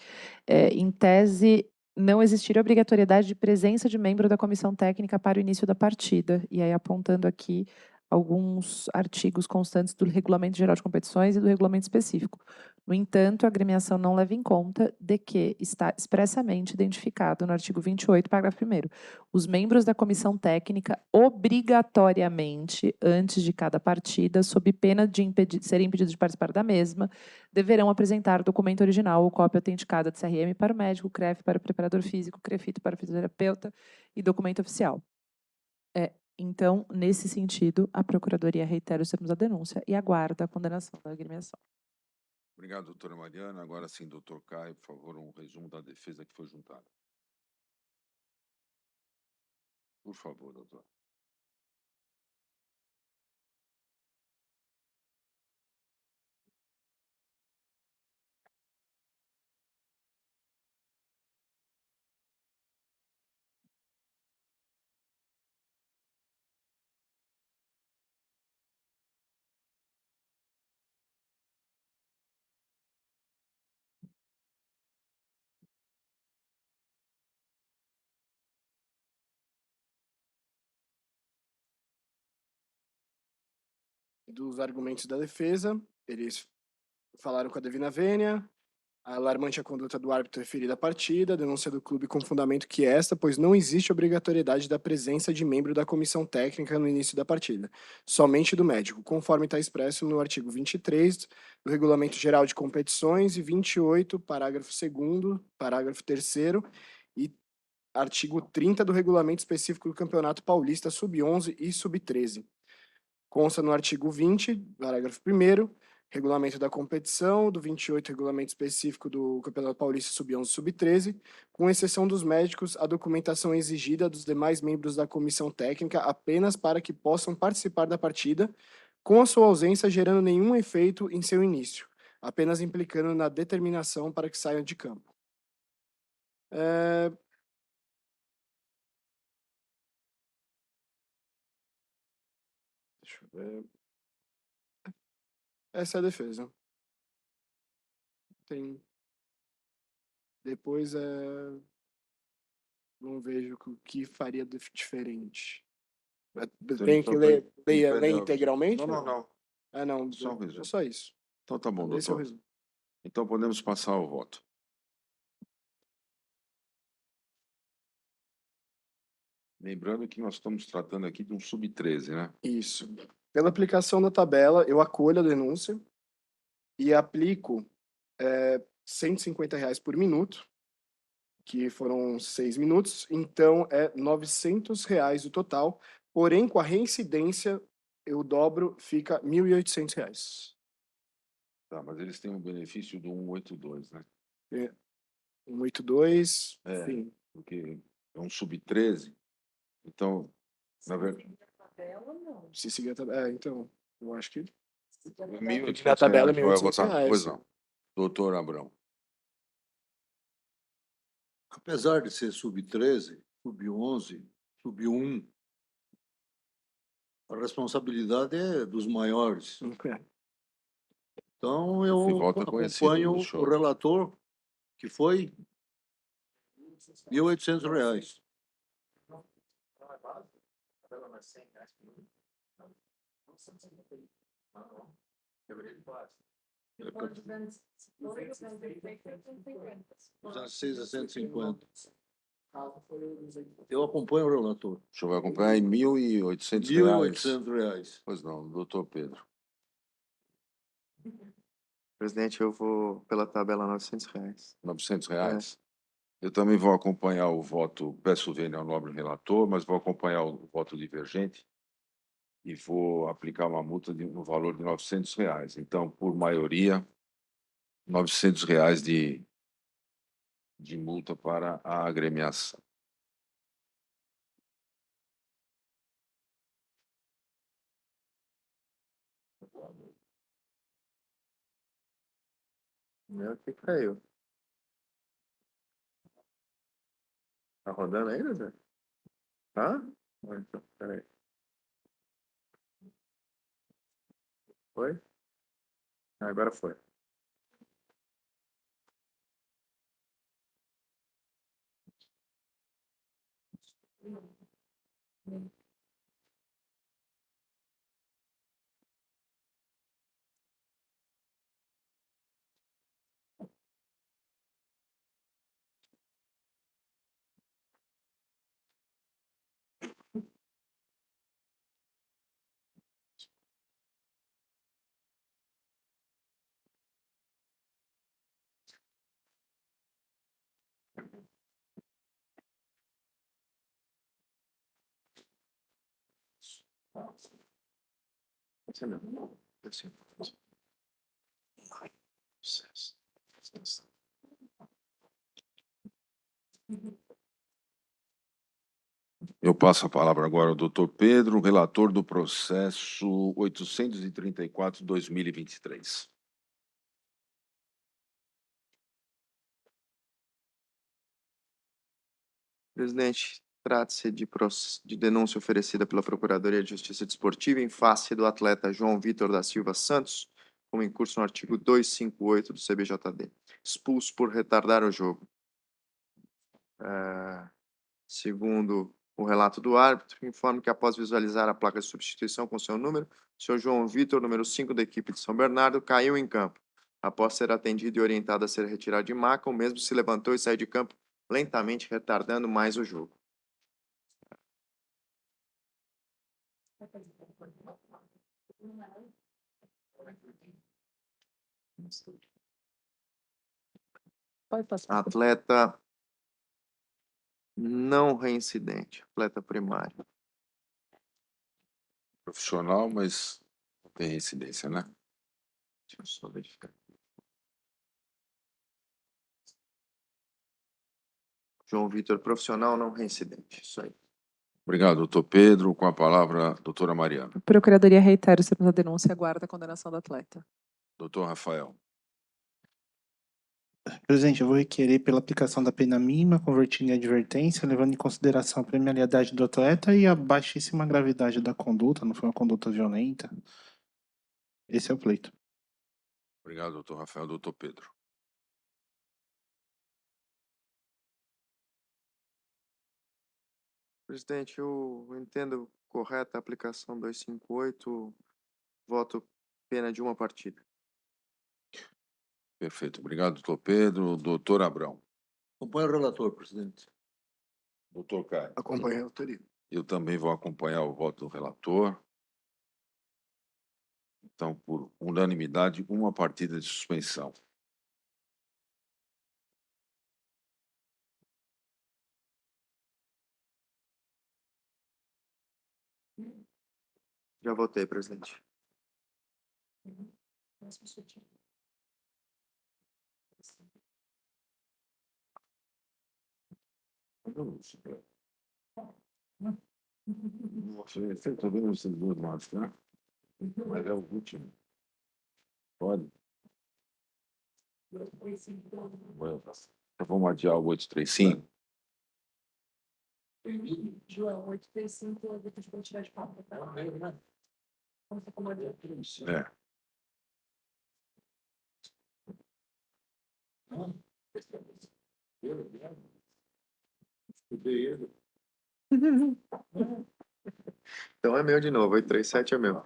em tese, não existiria obrigatoriedade de presença de membro da comissão técnica para o início da partida. E aí apontando aqui alguns artigos constantes do Regulamento Geral de Competições e do Regulamento Específico. No entanto, a agremiação não leva em conta de que está expressamente identificado no artigo 28, parágrafo 1º. Os membros da comissão técnica, obrigatoriamente, antes de cada partida, sob pena de serem impedidos de participar da mesma, deverão apresentar o documento original ou cópia autenticada de CRM para o médico, CREF para o preparador físico, CREFITO para o fisioterapeuta e documento oficial. Então, nesse sentido, a Procuradoria reitera os termos da denúncia e aguarda a condenação da agremiação. Obrigado, doutora Mariana. Agora sim, doutor Caio, por favor, um resumo da defesa que foi juntada. Por favor, doutor. Dos argumentos da defesa, eles falaram com a Divina Vênia, a alarmante a conduta do árbitro referida à partida, a denúncia do clube com fundamento que esta, pois não existe obrigatoriedade da presença de membro da comissão técnica no início da partida, somente do médico, conforme está expresso no artigo 23 do Regulamento Geral de Competições e 28, parágrafo 2º, parágrafo 3º e artigo 30 do Regulamento Específico do Campeonato Paulista Sub-11 e Sub-13. Consta no artigo 20, parágrafo 1º, regulamento da competição, do 28, regulamento específico do Campeonato Paulista Sub-11 e Sub-13, com exceção dos médicos, a documentação exigida dos demais membros da comissão técnica apenas para que possam participar da partida, com a sua ausência gerando nenhum efeito em seu início, apenas implicando na determinação para que saiam de campo. Deixa eu ver. Essa é a defesa. Tem. Depois não vejo o que faria diferente. Tem que ler integralmente? Não. Ah, não. Só um resumo. É só isso. Então tá bom, Esse é o doutor. resumo. Então podemos passar ao voto. Lembrando que nós estamos tratando aqui de um sub-13, né? Isso. Pela aplicação da tabela, eu acolho a denúncia e aplico R$ 150 por minuto, que foram 6 minutos, então é R$ 900 o total, porém com a reincidência eu dobro, fica R$ 1.800. Tá, mas eles têm um benefício do 182, né? 182, É. enfim. Porque é um sub-13. Então, na verdade, Se seguir a tabela, então, eu acho que R$ na tabela, 1.800 vai R$ votar. 1.800. Pois não. Doutor Abrão. Apesar de ser sub-13, sub-11, sub-1, a responsabilidade é dos maiores. Então, eu Esse voto é conhecido acompanho do o show. relator, que foi R$ 1.800. Usar 6 a 150. Eu acompanho o relator. O senhor vai acompanhar em R$ 1.800. R$ 1.800. Pois não, doutor Pedro. Presidente, eu vou pela tabela R$ 900. R$ 900. Eu também vou acompanhar o voto, peço vênia ao nobre relator, mas vou acompanhar o voto divergente e vou aplicar uma multa no valor de R$ 900. Então, por maioria, R$ 900 de multa para a agremiação. Meu que caiu. Tá rodando ainda, Zé? Tá? Então, peraí. Foi? Agora foi. Esse mesmo. Esse. Eu passo a palavra agora ao doutor Pedro, relator do processo 834/2023. Presidente, trata-se de denúncia oferecida pela Procuradoria de Justiça Desportiva em face do atleta João Vitor da Silva Santos, como em curso no artigo 258 do CBJD, expulso por retardar o jogo. Segundo o relato do árbitro, informa que após visualizar a placa de substituição com seu número, o senhor João Vitor, número 5 da equipe de São Bernardo, caiu em campo. Após ser atendido e orientado a ser retirado de maca, o mesmo se levantou e saiu de campo lentamente, retardando mais o jogo. Pode passar. Atleta não reincidente, atleta primário. Profissional, mas não tem incidência, né? Deixa eu só verificar. João Vitor, profissional não reincidente. Isso aí. Obrigado, doutor Pedro. Com a palavra, doutora Mariana. A Procuradoria reitera os termos da denúncia e aguarda a condenação do atleta. Doutor Rafael. Presidente, eu vou requerer pela aplicação da pena mínima convertida em advertência, levando em consideração a premialidade do atleta e a baixíssima gravidade da conduta, não foi uma conduta violenta. Esse é o pleito. Obrigado, doutor Rafael. Doutor Pedro. Presidente, eu entendo correta a aplicação 258, voto pena de uma partida. Perfeito. Obrigado, doutor Pedro. Doutor Abrão. Acompanhe o relator, presidente. Doutor Caio. Acompanho a relatoria. Eu também vou acompanhar o voto do relator. Então, por unanimidade, uma partida de suspensão. Já votei, presidente. Você está vendo esses dois lados, né? Mas é o último. Pode? Então, vamos adiar o 835. João, 835, eu vou tirar de pauta, tá? Vamos acomodar. É. Então é meu de novo, 837 é meu.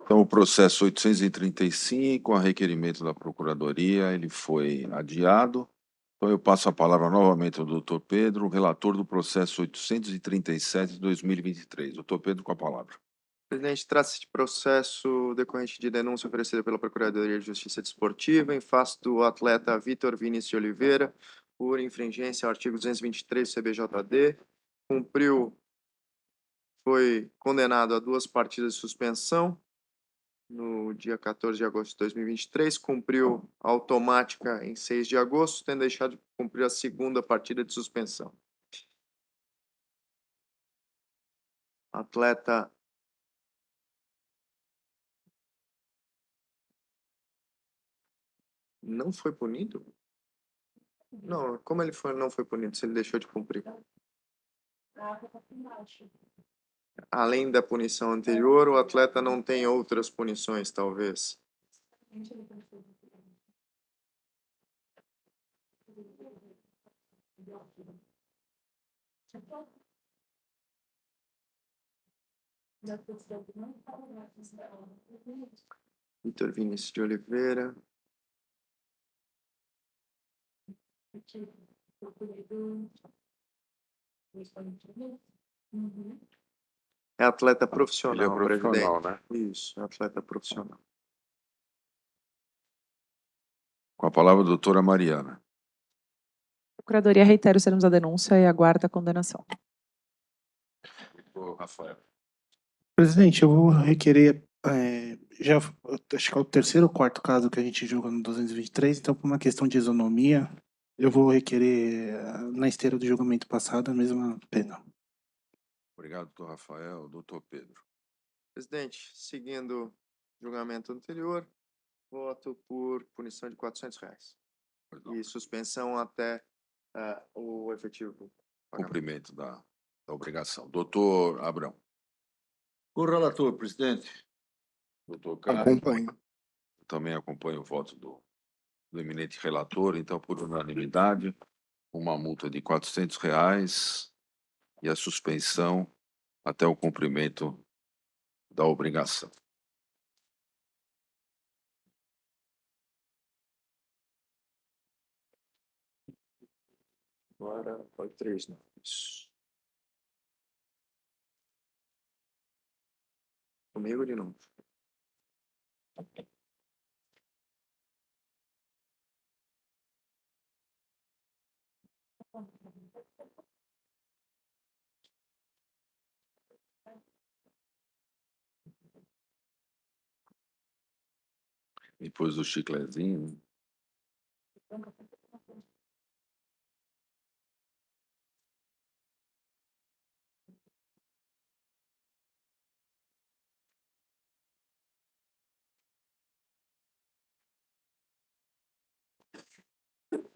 Então, o processo 835, a requerimento da Procuradoria, ele foi adiado. Então, eu passo a palavra novamente ao doutor Pedro, relator do processo 837 de 2023. Doutor Pedro, com a palavra. Presidente, trata-se de processo decorrente de denúncia oferecida pela Procuradoria de Justiça Desportiva em face do atleta Vitor Vinícius de Oliveira por infringência ao artigo 223 do CBJD. Foi condenado a 2 partidas de suspensão no dia 14 de agosto de 2023, cumpriu a automática em 6 de agosto, tendo deixado de cumprir a 2ª partida de suspensão. Atleta não foi punido? Não, como não foi punido se ele deixou de cumprir? Além da punição anterior, o atleta não tem outras punições, talvez. Vitor Vinícius de Oliveira. É atleta profissional, Ele é profissional, presidente. né? Isso, é atleta profissional. Com a palavra, a doutora Mariana. A Procuradoria reitera os termos da denúncia e aguarda a condenação. Doutor Rafael. Presidente, eu vou requerer, já acho que é o 3º ou 4º caso que a gente julga no 223, então por uma questão de isonomia, eu vou requerer, na esteira do julgamento passado, a mesma pena. Obrigado, doutor Rafael. Doutor Pedro. Presidente, seguindo o julgamento anterior, voto por punição de R$ 400 Perdão. e suspensão até o efetivo pagamento. Cumprimento da obrigação. Doutor Abrão. O relator, presidente. Doutor Caio. Acompanho. Eu também acompanho o voto do eminente relator, então, por unanimidade, uma multa de R$ 400 e a suspensão até o cumprimento da obrigação. Agora foi 3-9. Comigo de novo. Depois do chiclezinho, né?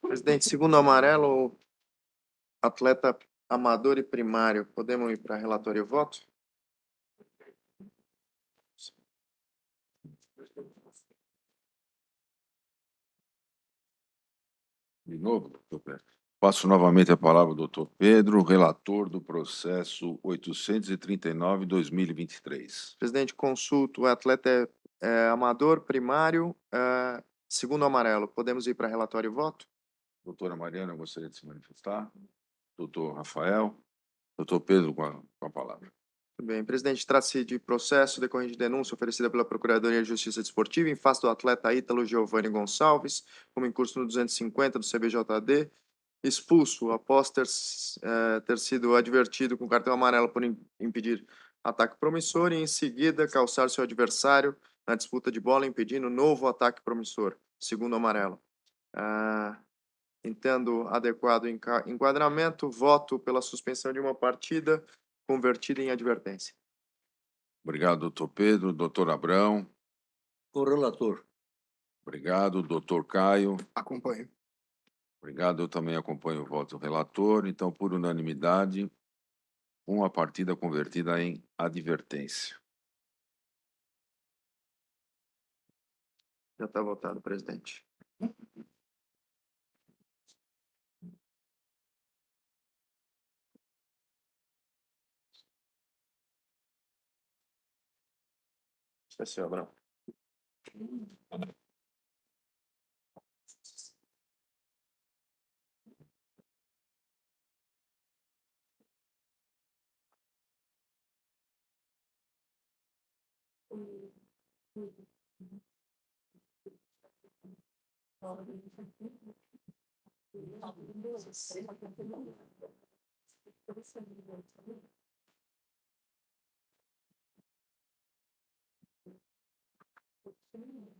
Presidente, segundo amarelo, atleta amador e primário. Podemos ir para relatório e voto? De novo, doutor Pedro. Passo novamente a palavra ao doutor Pedro, relator do processo 839/2023. Presidente, consulto. O atleta é amador, primário, segundo amarelo. Podemos ir para relatório e voto? Doutora Mariana, gostaria de se manifestar. Doutor Rafael. Doutor Pedro, com a palavra. Muito bem. Presidente, trata-se de processo decorrente de denúncia oferecida pela Procuradoria de Justiça Desportiva em face do atleta Ítalo Giovanni Gonçalves, como em curso no 250 do CBJD, expulso após ter sido advertido com cartão amarelo por impedir ataque promissor e, em seguida, calçar seu adversário na disputa de bola, impedindo novo ataque promissor, segundo amarelo. Entendo adequado enquadramento, voto pela suspensão de uma partida convertida em advertência. Obrigado, doutor Pedro. Doutor Abrão. Com o relator. Obrigado, doutor Caio. Acompanho. Obrigado, eu também acompanho o voto do relator. Então, por unanimidade, uma partida convertida em advertência. Já está votado, presidente. Esqueci, Abrão.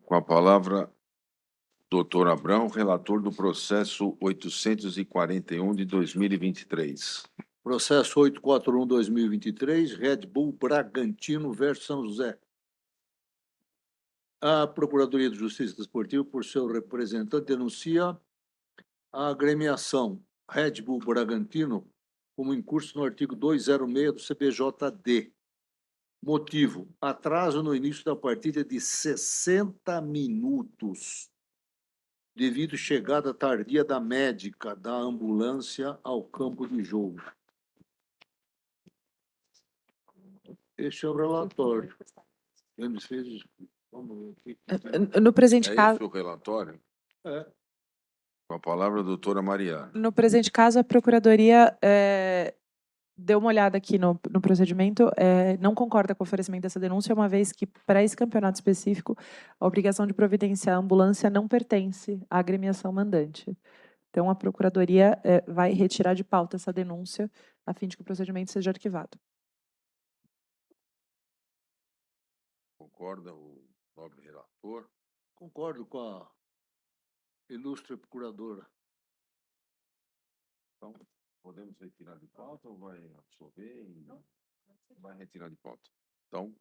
Com a palavra, doutor Abrão, relator do processo 841 de 2023. Processo 841/2023, Red Bull Bragantino versus São José. A Procuradoria de Justiça Desportiva, por seu representante, denuncia a agremiação Red Bull Bragantino como em curso no artigo 206 do CBJD. Motivo: atraso no início da partida de 60 minutos, devido chegada tardia da médica da ambulância ao campo de jogo. Este é o relatório. Eles fez. Vamos ver aqui. No presente É caso, esse o relatório? É. Com a palavra, a doutora Mariana. no presente caso, a Procuradoria deu uma olhada aqui no procedimento, não concorda com o oferecimento dessa denúncia, uma vez que, para esse campeonato específico, a obrigação de providenciar a ambulância não pertence à agremiação mandante. Então, a Procuradoria vai retirar de pauta essa denúncia, a fim de que o procedimento seja arquivado. Concorda o nobre relator? Concordo com a ilustre procuradora. Então, podemos retirar de pauta ou vai absorver? Vai retirar de pauta. Então,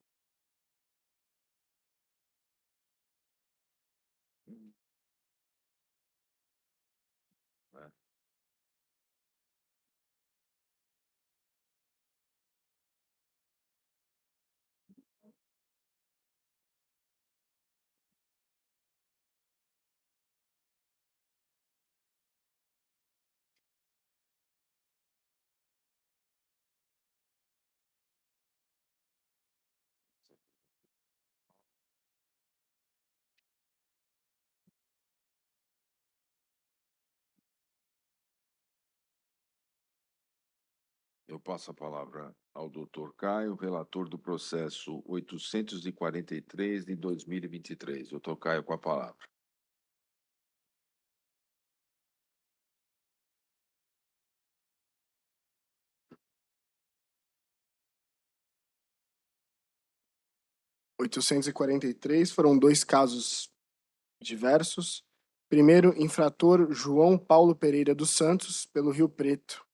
Eu passo a palavra ao doutor Caio, relator do processo 843 de 2023. Doutor Caio, com a palavra. O 843 foram 2 casos diversos. Primeiro, infrator João Paulo Pereira dos Santos, pelo Rio Preto.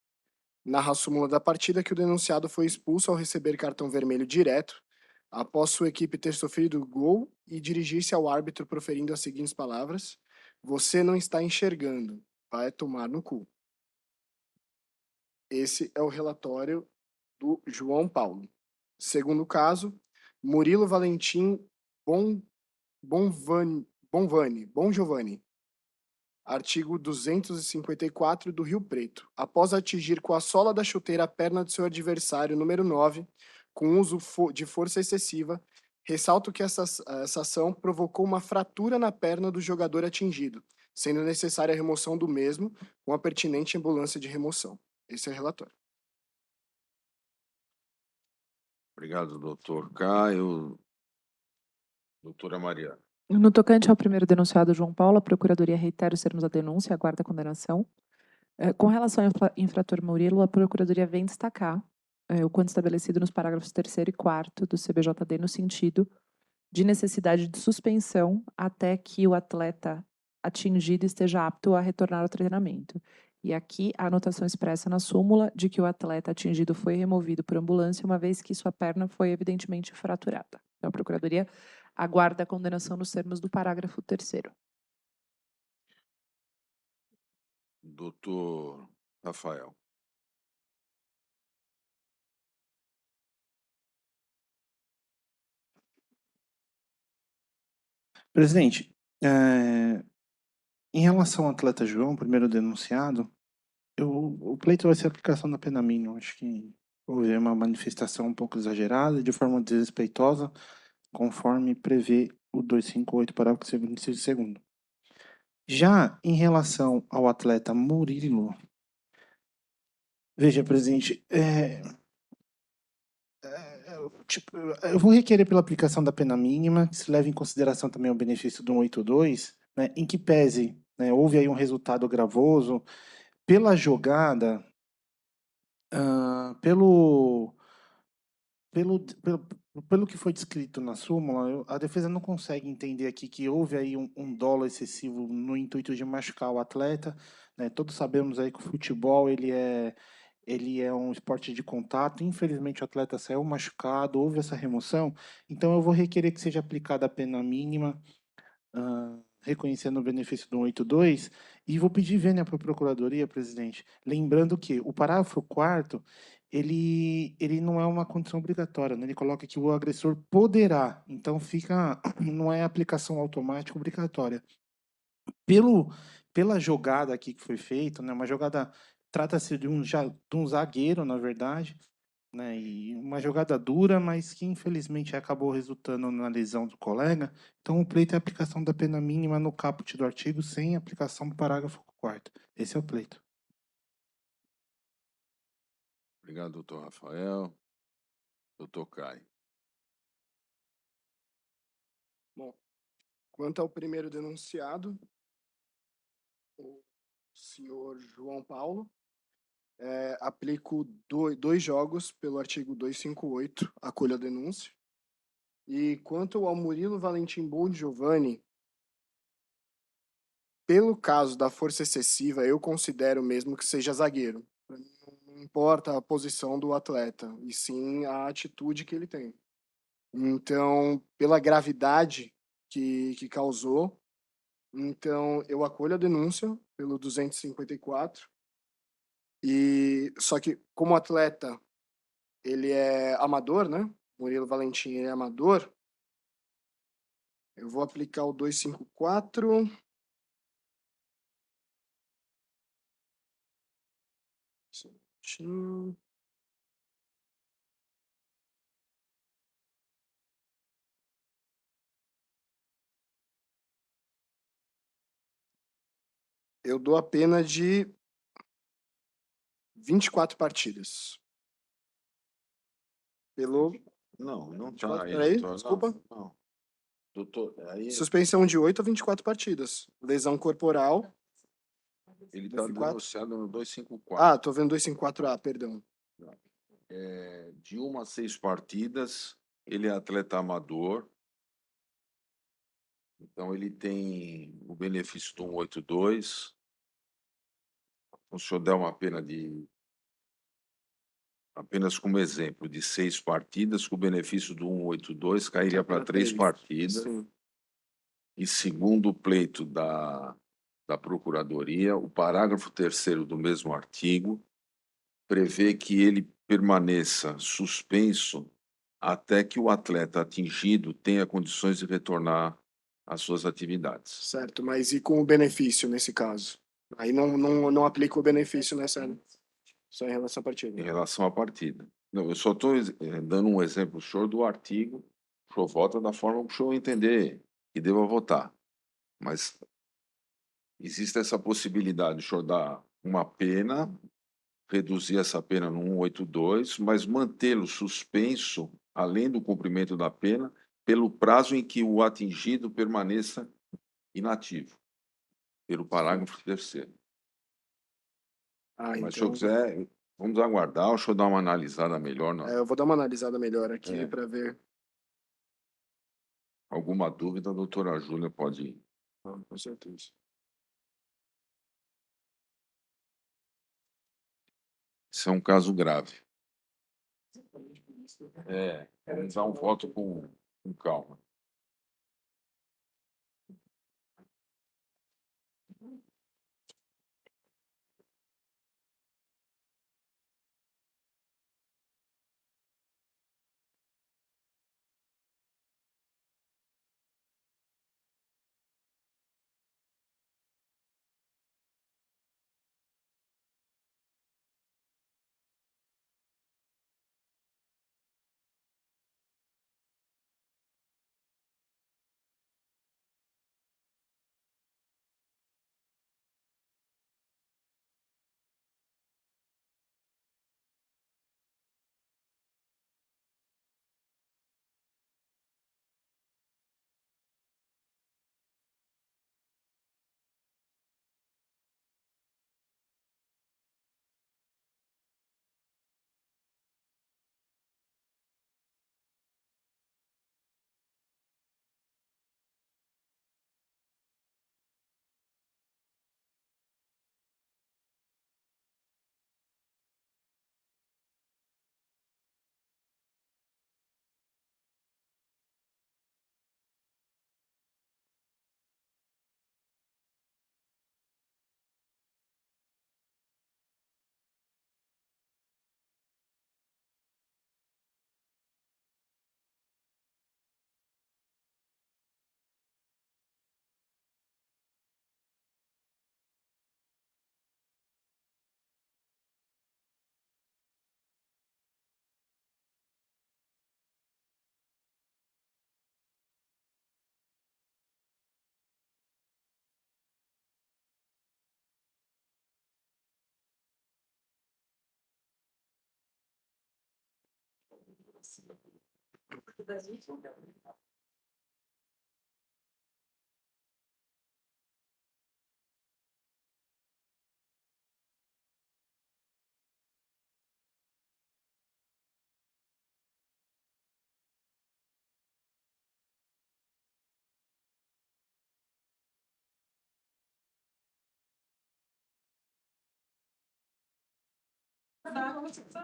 Narra a súmula da partida que o denunciado foi expulso ao receber cartão vermelho direto, após sua equipe ter sofrido gol e dirigir-se ao árbitro proferindo as seguintes palavras: "Você não está enxergando, vai tomar no cu". Esse é o relatório do João Paulo. Segundo caso, Murilo Valentim Bon, Bon Giovanni, artigo 254 do Rio Preto. Após atingir com a sola da chuteira a perna de seu adversário, número 9, com uso de força excessiva, ressalto que essa ação provocou uma fratura na perna do jogador atingido, sendo necessária a remoção do mesmo com a pertinente ambulância de remoção. Esse é o relatório. Obrigado, doutor Caio. Doutora Mariana. No tocante ao primeiro denunciado, João Paulo, a Procuradoria reitera os termos da denúncia e aguarda a condenação. Com relação ao infrator Murilo, a Procuradoria vem destacar o quanto estabelecido nos parágrafos 3º e 4º do CBJD no sentido de necessidade de suspensão até que o atleta atingido esteja apto a retornar ao treinamento. E aqui a anotação expressa na súmula de que o atleta atingido foi removido por ambulância, uma vez que sua perna foi evidentemente fraturada. Então, a Procuradoria aguarda a condenação nos termos do parágrafo 3º. Doutor Rafael. Presidente, em relação ao atleta João, primeiro denunciado, o pleito vai ser a aplicação da pena mínima. Acho que houve uma manifestação um pouco exagerada, de forma desrespeitosa, conforme prevê o 258, parágrafo 2º, inciso 2º. Já em relação ao atleta Murilo, veja, presidente, eu vou requerer pela aplicação da pena mínima, que se leve em consideração também o benefício do 182, né, em que pese, né, houve aí um resultado gravoso pela jogada, pelo, pelo que foi descrito na súmula, a defesa não consegue entender aqui que houve aí um dolo excessivo no intuito de machucar o atleta, né? Todos sabemos aí que o futebol ele é um esporte de contato. Infelizmente o atleta saiu machucado, houve essa remoção, então eu vou requerer que seja aplicada a pena mínima, reconhecendo o benefício do 182, e vou pedir vênia para a Procuradoria, presidente, lembrando que o parágrafo 4º, ele não é uma condição obrigatória, né? Ele coloca que o agressor poderá, então não é aplicação automática obrigatória. Pela jogada aqui que foi feita, né? Uma jogada, trata-se de um zagueiro, na verdade, né, e uma jogada dura, mas que infelizmente acabou resultando na lesão do colega. Então, o pleito é a aplicação da pena mínima no caput do artigo, sem aplicação do parágrafo 4º. Esse é o pleito. Obrigado, doutor Rafael. Doutor Caio. Bom, quanto ao primeiro denunciado, o senhor João Paulo, aplico 2 jogos pelo artigo 258, acolho a denúncia. E quanto ao Murilo Valentim Bon Giovanni, pelo caso da força excessiva, eu considero mesmo que seja zagueiro. Pra mim, não importa a posição do atleta, e sim a atitude que ele tem. Então, pela gravidade que causou, então eu acolho a denúncia pelo 254. E só que como atleta ele é amador, né? Murilo Valentim é amador. Eu vou aplicar o 254. Certinho. Eu dou a pena de 24 partidas. Pelo Não tá aí, Peraí, doutor. desculpa. Não. Doutor, aí suspensão de 8 a 24 partidas. Lesão corporal. ele está 254. denunciado no 254. Ah, tô vendo 254A, perdão. De 1 a 6 partidas, ele é atleta amador. Então, ele tem o benefício do 182. Então, se eu der uma pena de, apenas como exemplo, de 6 partidas, com o benefício do 182, cairia para 3 partidas. Sim. E segundo o pleito da Procuradoria, o parágrafo 3º do mesmo artigo prevê que ele permaneça suspenso até que o atleta atingido tenha condições de retornar às suas atividades. Certo, mas e com o benefício nesse caso? Aí não aplica o benefício nessa. Só em relação à partida. Em relação à partida. Não, eu só estou dando um exemplo, senhor, do artigo. O senhor vota da forma que o senhor entender que deva votar. Mas existe essa possibilidade de o senhor dar uma pena, reduzir essa pena no 182, mas mantê-lo suspenso, além do cumprimento da pena, pelo prazo em que o atingido permaneça inativo, pelo parágrafo 3º. Ah, Mas se o então. senhor quiser, vamos aguardar, o senhor dar uma analisada melhor. Eu vou dar uma analisada melhor aqui É. para ver. Alguma dúvida, a doutora Júlia pode. Com certeza. Isso é um caso grave. Vamos dar um voto com calma.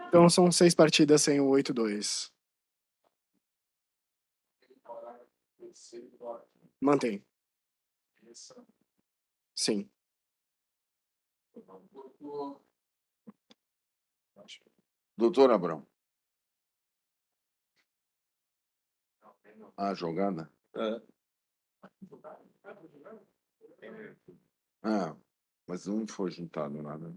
Então são 6 partidas sem o 8-2. Mantém. Sim. Doutor Abrão. A jogada? Mas não foi juntado nada.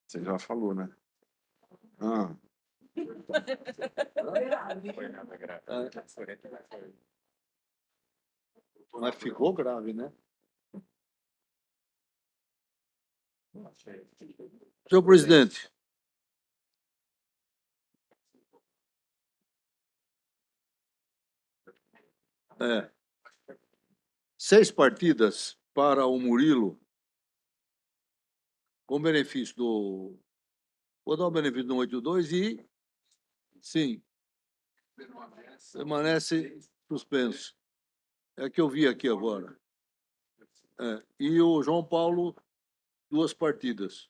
Você já falou, né? Mas ficou grave, né? Senhor presidente, É. 6 partidas para o Murilo, com benefício do... Vou dar o benefício do 182 e, sim, permanece suspenso. É que eu vi aqui agora. É. E o João Paulo, 2 partidas.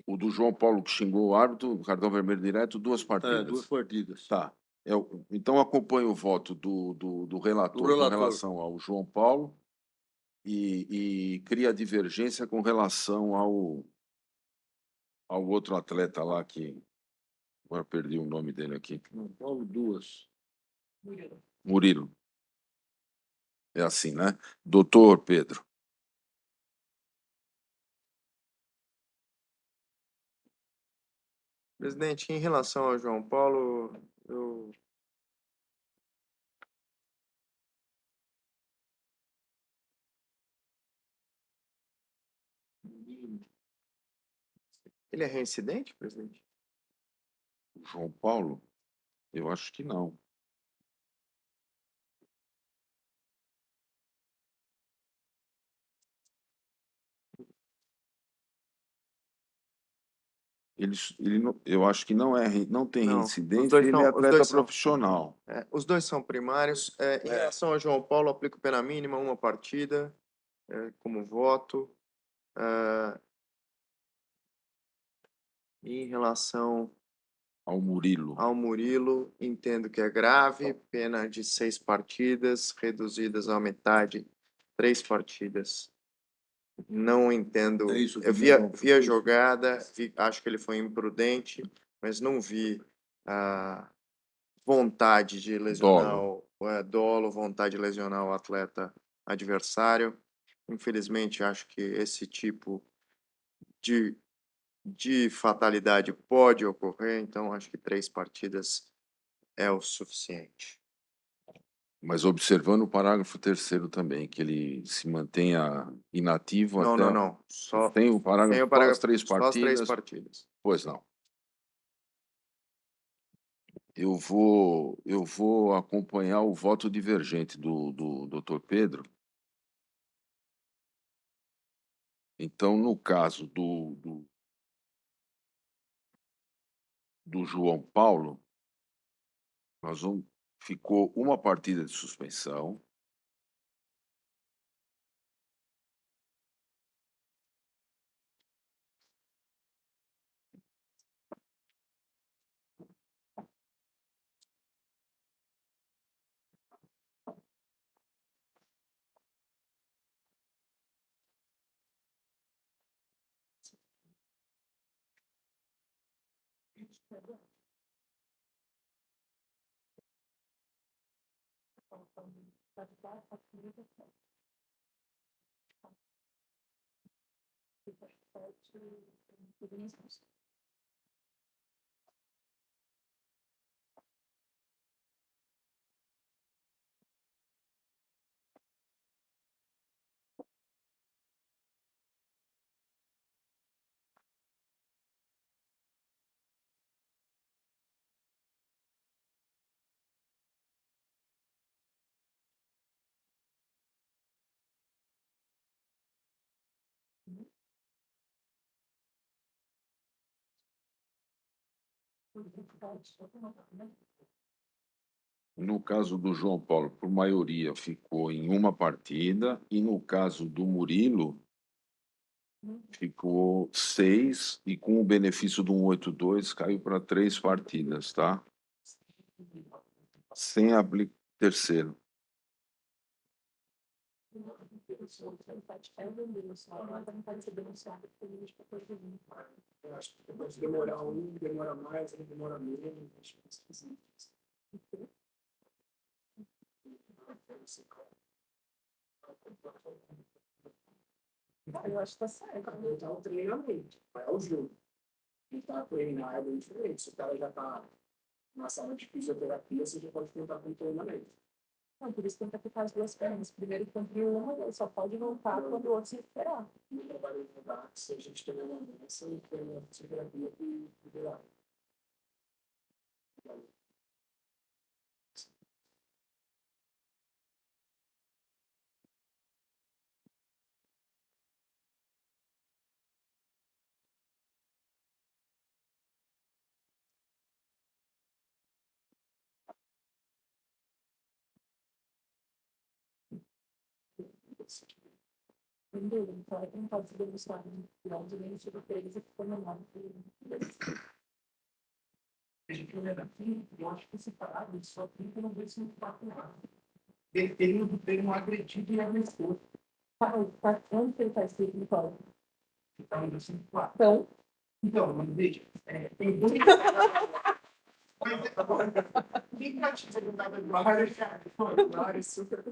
O do João Paulo que xingou o árbitro, cartão vermelho direto, 2 É, partidas. 2 partidas. Tá. Então acompanho o voto do relator, Do relator. com relação ao João Paulo e cria divergência com relação ao outro atleta lá que agora perdi o nome dele aqui. João Paulo, 2. Murilo. É assim, né? Doutor Pedro. Presidente, em relação ao João Paulo, eu ele é reincidente, presidente? João Paulo? Eu acho que não. Eu acho que não tem Não, reincidência, ele é atleta profissional. Os dois são primários. Em relação ao João Paulo, aplico pena mínima, 1 partida, como voto. Em relação Ao Murilo. ao Murilo, entendo que é grave, pena de 6 partidas, reduzidas à metade, 3 partidas. Não entendo. É isso que Eu vi a mesmo, jogada, acho que ele foi imprudente, mas não vi a vontade de lesionar dolo, vontade de lesionar o atleta adversário. Infelizmente, acho que esse tipo de fatalidade pode ocorrer, então acho que 3 partidas é o suficiente. Mas observando o parágrafo 3º também, que ele se mantenha inativo Não, até... não, não. Só Tem o parágrafo, tem o só as 3 só as 3 partidas? partidas. Pois não. Eu vou acompanhar o voto divergente do doutor Pedro. Então, no caso do João Paulo, ficou 1 partida de suspensão. No caso do João Paulo, por maioria, ficou em 1 partida, e no caso do Murilo, ficou 6, e com o benefício do 182, caiu para 3 partidas, tá? Sem abrir 3º. Eu acho que pode demorar demora mais, demora menos. Eu acho que tá certo. Então, o treinamento, vai ao jogo. Tentar treinar é bem diferente. Se o cara já tá na sala de fisioterapia, você já pode tentar com treinamento. Não, por isso tenta ficar as 2 pernas. Primeiro cumpriu uma, ele só pode voltar quando o outro se recuperar. No trabalho de mudar, se a gente tem uma doença, e tem uma fisioterapia que liberar. Entendeu? Então, é que não pode ser demonstrado no final de nem sobre 13, que foi normal. Eu acho que separado, só tem que não ver se não está com nada. Ele não agredido e agressor. Onde que ele está escrito no código? Então, mas veja, tem dois. Quem vai te dizer nada de barra, cara? Super.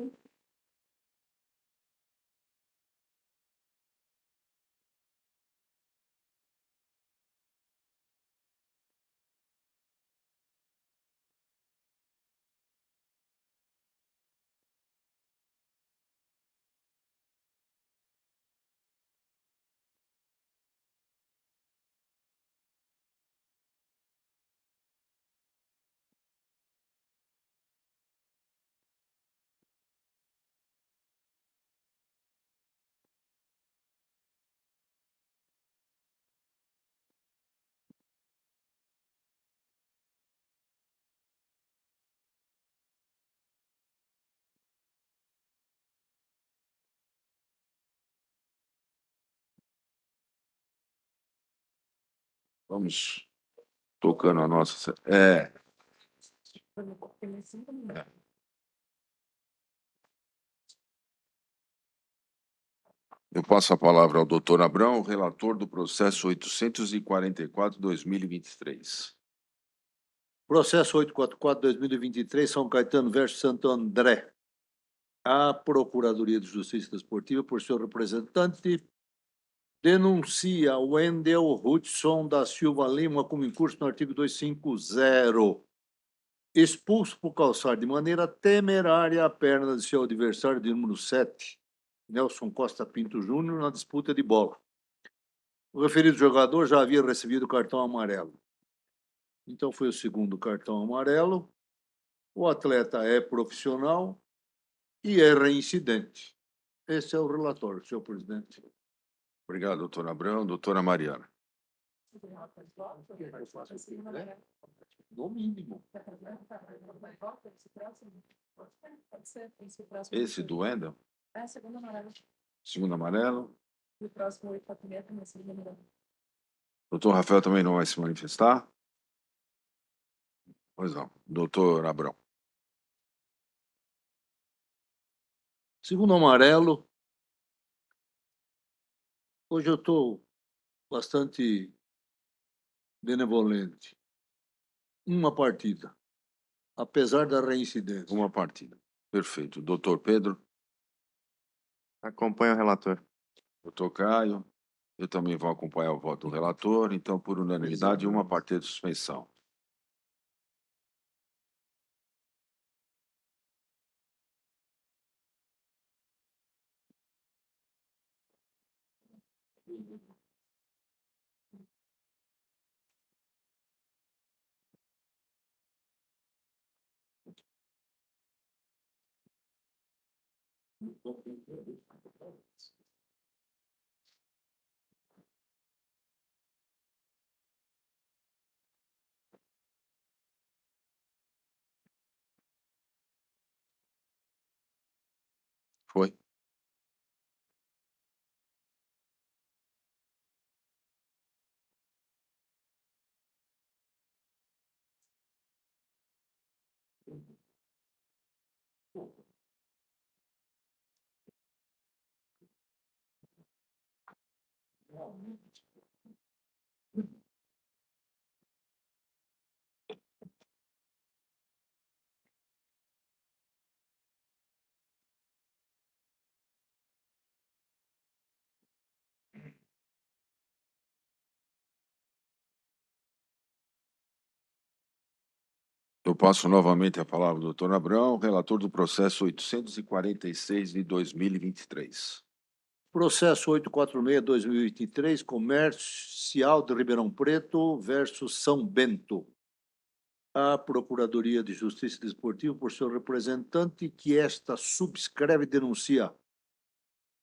Vamos tocando a nossa. Eu passo a palavra ao doutor Abrão, relator do processo 844/2023. Processo 844/2023, São Caetano versus Santo André. A Procuradoria de Justiça Desportiva, por seu representante, denuncia Wendel Hudson da Silva Lima como incurso no artigo 250, expulso por calçar de maneira temerária a perna de seu adversário de número 7, Nelson Costa Pinto Júnior, na disputa de bola. O referido jogador já havia recebido cartão amarelo. Então foi o segundo cartão amarelo. O atleta é profissional e é reincidente. Esse é o relatório, senhor presidente. Obrigado, doutor Abrão. Doutora Mariana. No mínimo. Esse do Wendel? É, segundo amarelo. Segundo amarelo. E o próximo 846 também é segundo amarelo. Doutor Rafael também não vai se manifestar? Pois não. Doutor Abrão. Segundo amarelo, hoje eu estou bastante benevolente. Uma partida, apesar da reincidência. Uma partida. Perfeito. Doutor Pedro. Acompanho o relator. Doutor Caio. Eu também vou acompanhar o voto do relator. Então, por unanimidade, uma partida de suspensão. Foi? Eu passo novamente a palavra ao doutor Abrão, relator do processo 846 de 2023. Processo 846/2023, Comercial de Ribeirão Preto versus São Bento. A Procuradoria de Justiça Desportiva, por seu representante, que esta subscreve e denuncia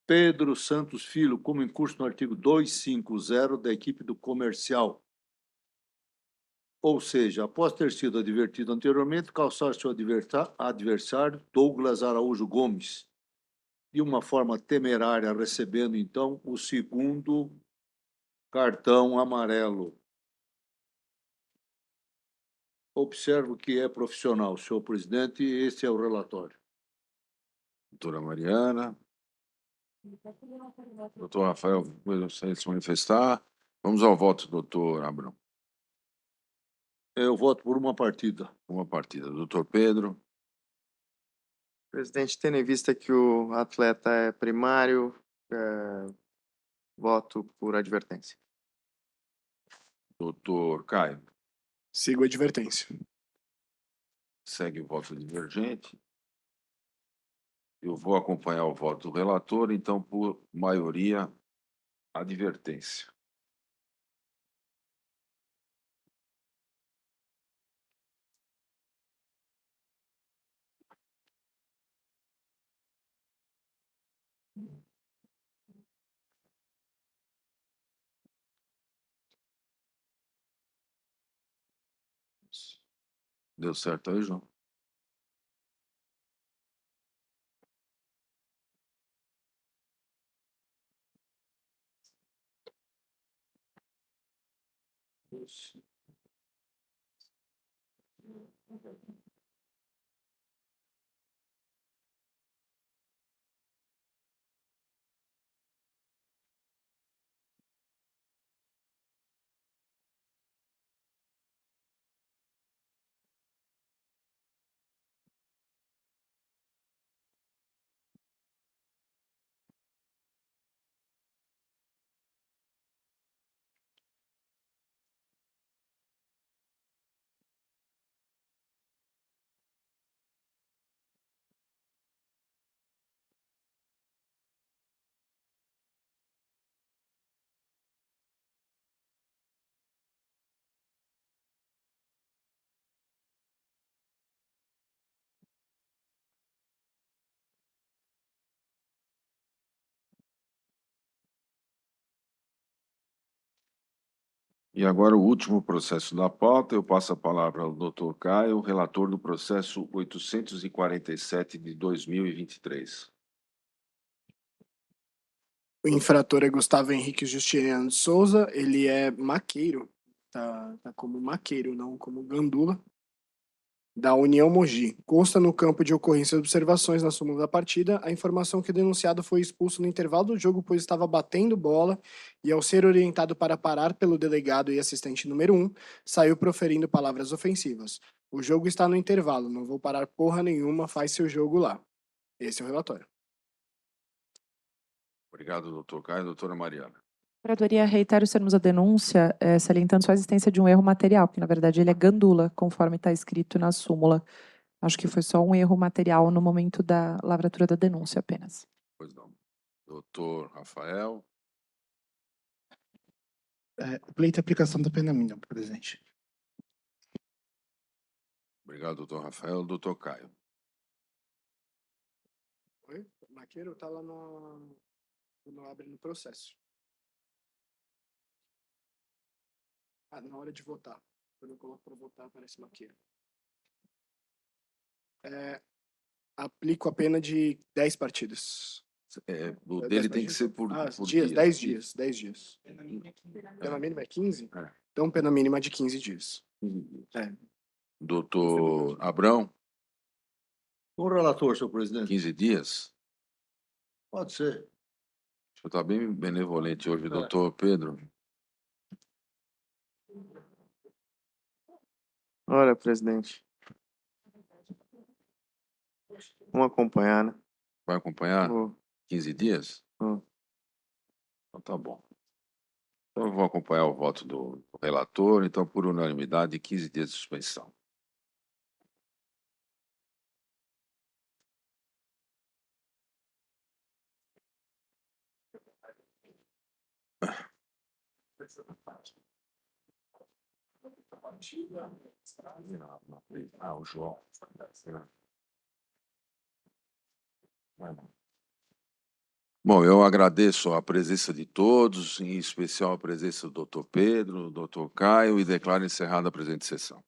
Pedro Santos Filho como incurso no artigo 250 da equipe do Comercial. Ou seja, após ter sido advertido anteriormente, calçar seu adversário, Douglas Araújo Gomes, de uma forma temerária, recebendo, então, o segundo cartão amarelo. Observo que é profissional, senhor presidente, e esse é o relatório. Doutora Mariana. Doutor Rafael, gostaria de se manifestar. Vamos ao voto, doutor Abrão. Eu voto por uma partida. Uma partida. Doutor Pedro. Presidente, tendo em vista que o atleta é primário, voto por advertência. Doutor Caio. Sigo a advertência. Segue o voto divergente. Eu vou acompanhar o voto do relator, então, por maioria, advertência. Deu certo aí, João? E agora o último processo da pauta, eu passo a palavra ao doutor Caio, relator do processo 847 de 2023. O infrator é Gustavo Henrique Justiniano de Souza, ele é maqueiro, tá como maqueiro, não como gandula, da União Mogi. Consta no campo de ocorrência de observações na súmula da partida a informação que o denunciado foi expulso no intervalo do jogo pois estava batendo bola e, ao ser orientado para parar pelo delegado e assistente número 1, saiu proferindo palavras ofensivas. O jogo está no intervalo, não vou parar porra nenhuma, faz seu jogo lá. Esse é o relatório. Obrigado, doutor Caio. Doutora Mariana. A Procuradoria reitera os termos da denúncia, salientando só a existência de um erro material, porque, na verdade, ele é gandula, conforme está escrito na súmula. Acho que foi só um erro material no momento da lavratura da denúncia apenas. Pois não. Doutor Rafael. O pleito é aplicação da pena mínima, presidente. Obrigado, doutor Rafael. Doutor Caio. Oi? O maqueiro tá lá no abre no processo. Na hora de votar. Quando eu coloco para votar, aparece maqueiro. Aplico a pena de 10 partidas. O 10 dele tem que partidas? ser por dias, dia. 10 dias, 10 dias. Pena mínima é 15? É. Então, pena mínima de 15 dias. 15 dias. É. Doutor Abrão, O relator, senhor presidente. 15 dias. Pode ser. O senhor está bem benevolente hoje, É. doutor Pedro. Olha, presidente. Vamos acompanhar, né? Vai acompanhar? Vou. 15 dias? Vou. Então tá bom. Então eu vou acompanhar o voto do relator, então por unanimidade, 15 dias de suspensão. O João. Bom, eu agradeço a presença de todos, em especial a presença do doutor Pedro, do doutor Caio, e declaro encerrada a presente sessão.